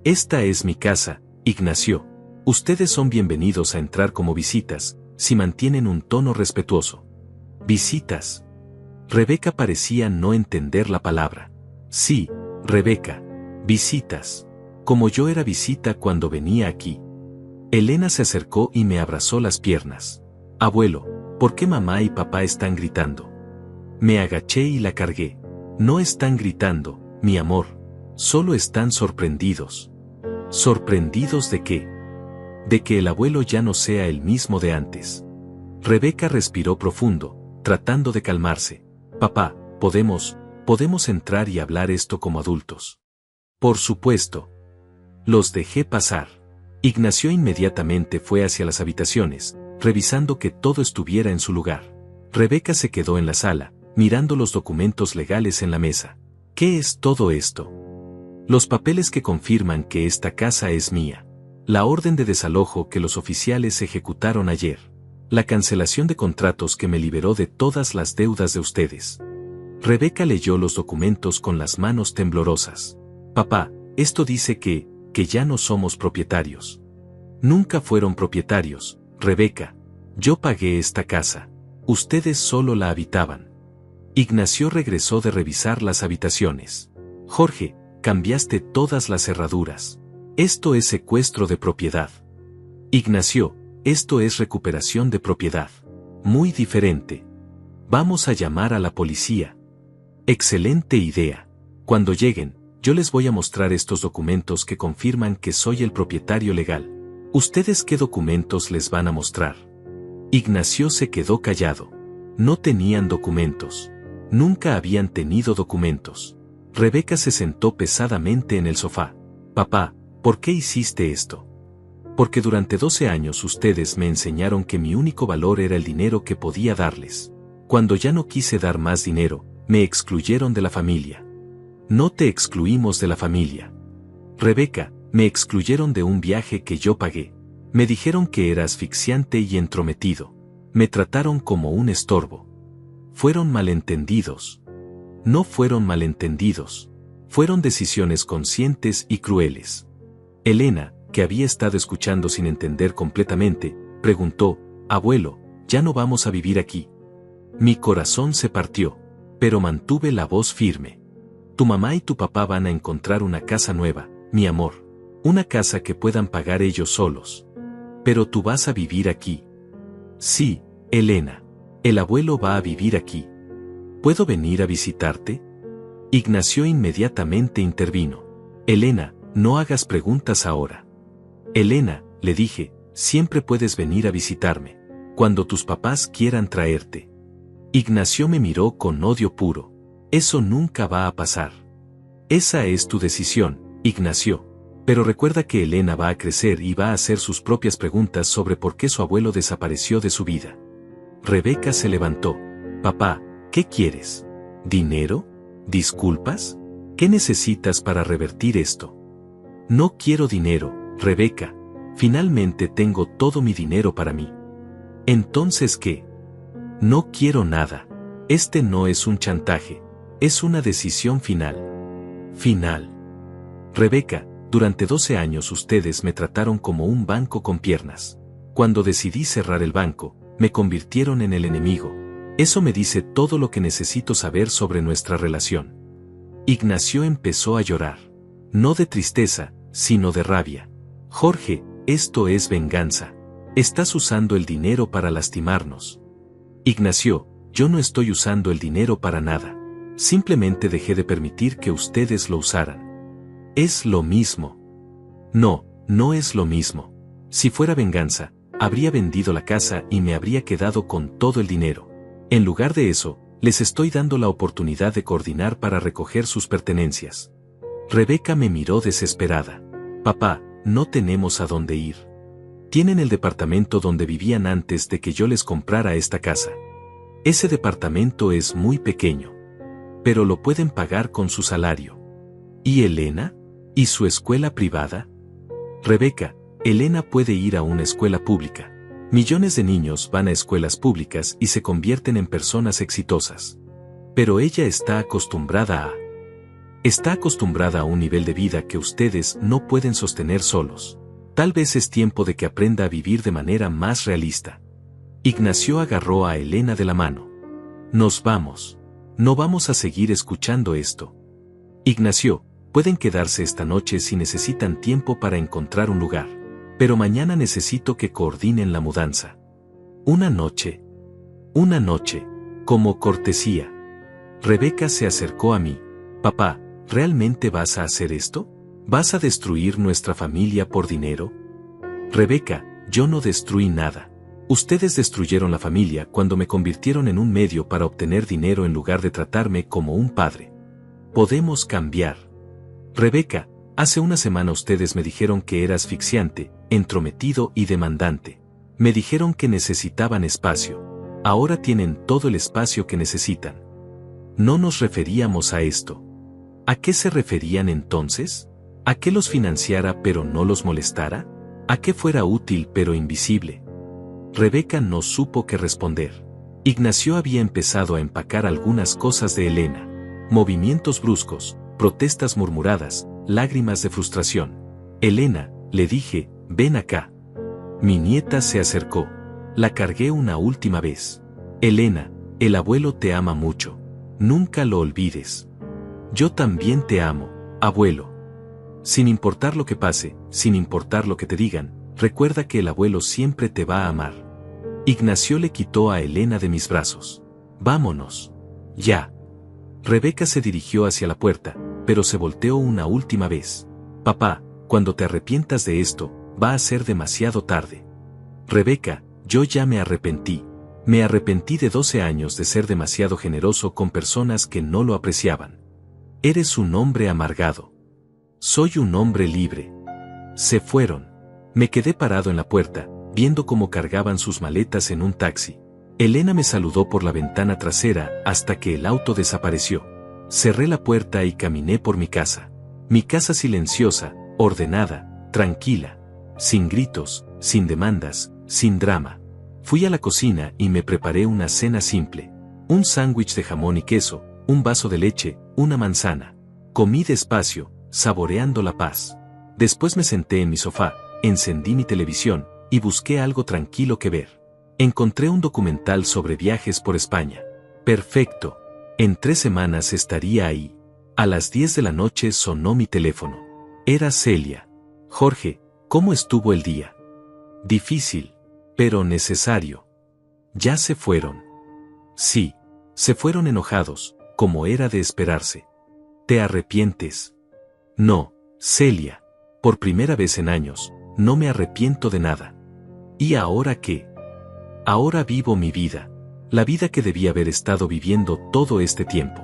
Esta es mi casa, Ignacio. Ustedes son bienvenidos a entrar como visitas, si mantienen un tono respetuoso. Visitas. Rebeca parecía no entender la palabra. Sí, Rebeca. Visitas. Como yo era visita cuando venía aquí. Elena se acercó y me abrazó las piernas. Abuelo, ¿Por qué mamá y papá están gritando? Me agaché y la cargué. No están gritando, mi amor. Solo están sorprendidos. ¿Sorprendidos de qué? De que el abuelo ya no sea el mismo de antes. Rebeca respiró profundo, tratando de calmarse. Papá, podemos entrar y hablar esto como adultos. Por supuesto. Los dejé pasar. Ignacio inmediatamente fue hacia las habitaciones, revisando que todo estuviera en su lugar. Rebeca se quedó en la sala, mirando los documentos legales en la mesa. ¿Qué es todo esto? Los papeles que confirman que esta casa es mía. La orden de desalojo que los oficiales ejecutaron ayer. La cancelación de contratos que me liberó de todas las deudas de ustedes. Rebeca leyó los documentos con las manos temblorosas. Papá, esto dice que ya no somos propietarios. Nunca fueron propietarios, Rebeca. Yo pagué esta casa. Ustedes solo la habitaban. Ignacio regresó de revisar las habitaciones. Jorge, cambiaste todas las cerraduras. Esto es secuestro de propiedad. Ignacio, esto es recuperación de propiedad. Muy diferente. Vamos a llamar a la policía. Excelente idea. Cuando lleguen, yo les voy a mostrar estos documentos que confirman que soy el propietario legal. ¿Ustedes qué documentos les van a mostrar? Ignacio se quedó callado. No tenían documentos. Nunca habían tenido documentos. Rebeca se sentó pesadamente en el sofá. Papá, ¿por qué hiciste esto? Porque durante 12 años ustedes me enseñaron que mi único valor era el dinero que podía darles. Cuando ya no quise dar más dinero, me excluyeron de la familia. No te excluimos de la familia. Rebeca, me excluyeron de un viaje que yo pagué. Me dijeron que era asfixiante y entrometido. Me trataron como un estorbo. Fueron malentendidos. No fueron malentendidos. Fueron decisiones conscientes y crueles. Elena, que había estado escuchando sin entender completamente, preguntó, abuelo, ¿ya no vamos a vivir aquí? Mi corazón se partió, pero mantuve la voz firme. Tu mamá y tu papá van a encontrar una casa nueva, mi amor. Una casa que puedan pagar ellos solos. Pero tú vas a vivir aquí. Sí, Elena. El abuelo va a vivir aquí. ¿Puedo venir a visitarte? Ignacio inmediatamente intervino. Elena, no hagas preguntas ahora. Elena, le dije, siempre puedes venir a visitarme. Cuando tus papás quieran traerte. Ignacio me miró con odio puro. Eso nunca va a pasar. Esa es tu decisión, Ignacio. Pero recuerda que Elena va a crecer y va a hacer sus propias preguntas sobre por qué su abuelo desapareció de su vida. Rebeca se levantó. Papá, ¿qué quieres? ¿Dinero? ¿Disculpas? ¿Qué necesitas para revertir esto? No quiero dinero, Rebeca. Finalmente tengo todo mi dinero para mí. ¿Entonces qué? No quiero nada. Este no es un chantaje. Es una decisión final. Final. Rebeca, durante 12 años ustedes me trataron como un banco con piernas. Cuando decidí cerrar el banco, me convirtieron en el enemigo. Eso me dice todo lo que necesito saber sobre nuestra relación. Ignacio empezó a llorar. No de tristeza, sino de rabia. Jorge, esto es venganza. Estás usando el dinero para lastimarnos. Ignacio, yo no estoy usando el dinero para nada. Simplemente dejé de permitir que ustedes lo usaran. Es lo mismo. No, no es lo mismo. Si fuera venganza, habría vendido la casa y me habría quedado con todo el dinero. En lugar de eso, les estoy dando la oportunidad de coordinar para recoger sus pertenencias. Rebeca me miró desesperada. Papá, no tenemos a dónde ir. Tienen el departamento donde vivían antes de que yo les comprara esta casa. Ese departamento es muy pequeño. Pero lo pueden pagar con su salario. ¿Y Elena? ¿Y su escuela privada? Rebeca, Elena puede ir a una escuela pública. Millones de niños van a escuelas públicas y se convierten en personas exitosas. Pero ella está acostumbrada a un nivel de vida que ustedes no pueden sostener solos. Tal vez es tiempo de que aprenda a vivir de manera más realista. Ignacio agarró a Elena de la mano. Nos vamos. No vamos a seguir escuchando esto. Ignacio, pueden quedarse esta noche si necesitan tiempo para encontrar un lugar. Pero mañana necesito que coordinen la mudanza. ¿Una noche? Una noche, como cortesía, Rebeca se acercó a mí. Papá, ¿realmente vas a hacer esto? ¿Vas a destruir nuestra familia por dinero? Rebeca, yo no destruí nada. Ustedes destruyeron la familia cuando me convirtieron en un medio para obtener dinero en lugar de tratarme como un padre. Podemos cambiar. Rebeca, hace una semana ustedes me dijeron que era asfixiante, entrometido y demandante. Me dijeron que necesitaban espacio. Ahora tienen todo el espacio que necesitan. No nos referíamos a esto. ¿A qué se referían entonces? ¿A que los financiara pero no los molestara? ¿A que fuera útil pero invisible? Rebeca no supo qué responder. Ignacio había empezado a empacar algunas cosas de Elena. Movimientos bruscos, protestas murmuradas, lágrimas de frustración. Elena, le dije, ven acá. Mi nieta se acercó. La cargué una última vez. Elena, el abuelo te ama mucho. Nunca lo olvides. Yo también te amo, abuelo. Sin importar lo que pase, sin importar lo que te digan, recuerda que el abuelo siempre te va a amar. Ignacio le quitó a Elena de mis brazos. Vámonos. Ya. Rebeca se dirigió hacia la puerta, pero se volteó una última vez. Papá, cuando te arrepientas de esto, va a ser demasiado tarde. Rebeca, yo ya me arrepentí. Me arrepentí de 12 años de ser demasiado generoso con personas que no lo apreciaban. Eres un hombre amargado. Soy un hombre libre. Se fueron. Me quedé parado en la puerta, viendo cómo cargaban sus maletas en un taxi. Elena me saludó por la ventana trasera hasta que el auto desapareció. Cerré la puerta y caminé por mi casa. Mi casa silenciosa, ordenada, tranquila. Sin gritos, sin demandas, sin drama. Fui a la cocina y me preparé una cena simple. Un sándwich de jamón y queso, un vaso de leche, una manzana. Comí despacio, saboreando la paz. Después me senté en mi sofá, encendí mi televisión, y busqué algo tranquilo que ver. Encontré un documental sobre viajes por España. Perfecto. En 3 semanas estaría ahí. A las 10 de la noche sonó mi teléfono. Era Celia. Jorge, ¿cómo estuvo el día? Difícil, pero necesario. ¿Ya se fueron? Sí, se fueron enojados, como era de esperarse. ¿Te arrepientes? No, Celia. Por primera vez en años, no me arrepiento de nada. ¿Y ahora qué? Ahora vivo mi vida. La vida que debía haber estado viviendo todo este tiempo.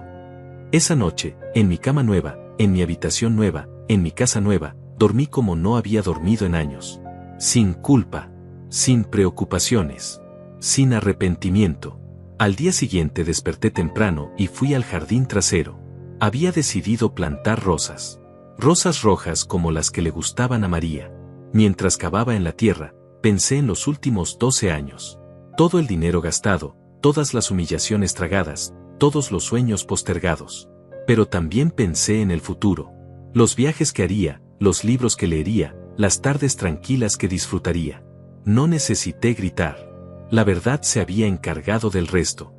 Esa noche, en mi cama nueva, en mi habitación nueva, en mi casa nueva, dormí como no había dormido en años. Sin culpa. Sin preocupaciones. Sin arrepentimiento. Al día siguiente desperté temprano y fui al jardín trasero. Había decidido plantar rosas. Rosas rojas como las que le gustaban a María. Mientras cavaba en la tierra, pensé en los últimos 12 años. Todo el dinero gastado, todas las humillaciones tragadas, todos los sueños postergados. Pero también pensé en el futuro. Los viajes que haría, los libros que leería, las tardes tranquilas que disfrutaría. No necesité gritar. La verdad se había encargado del resto.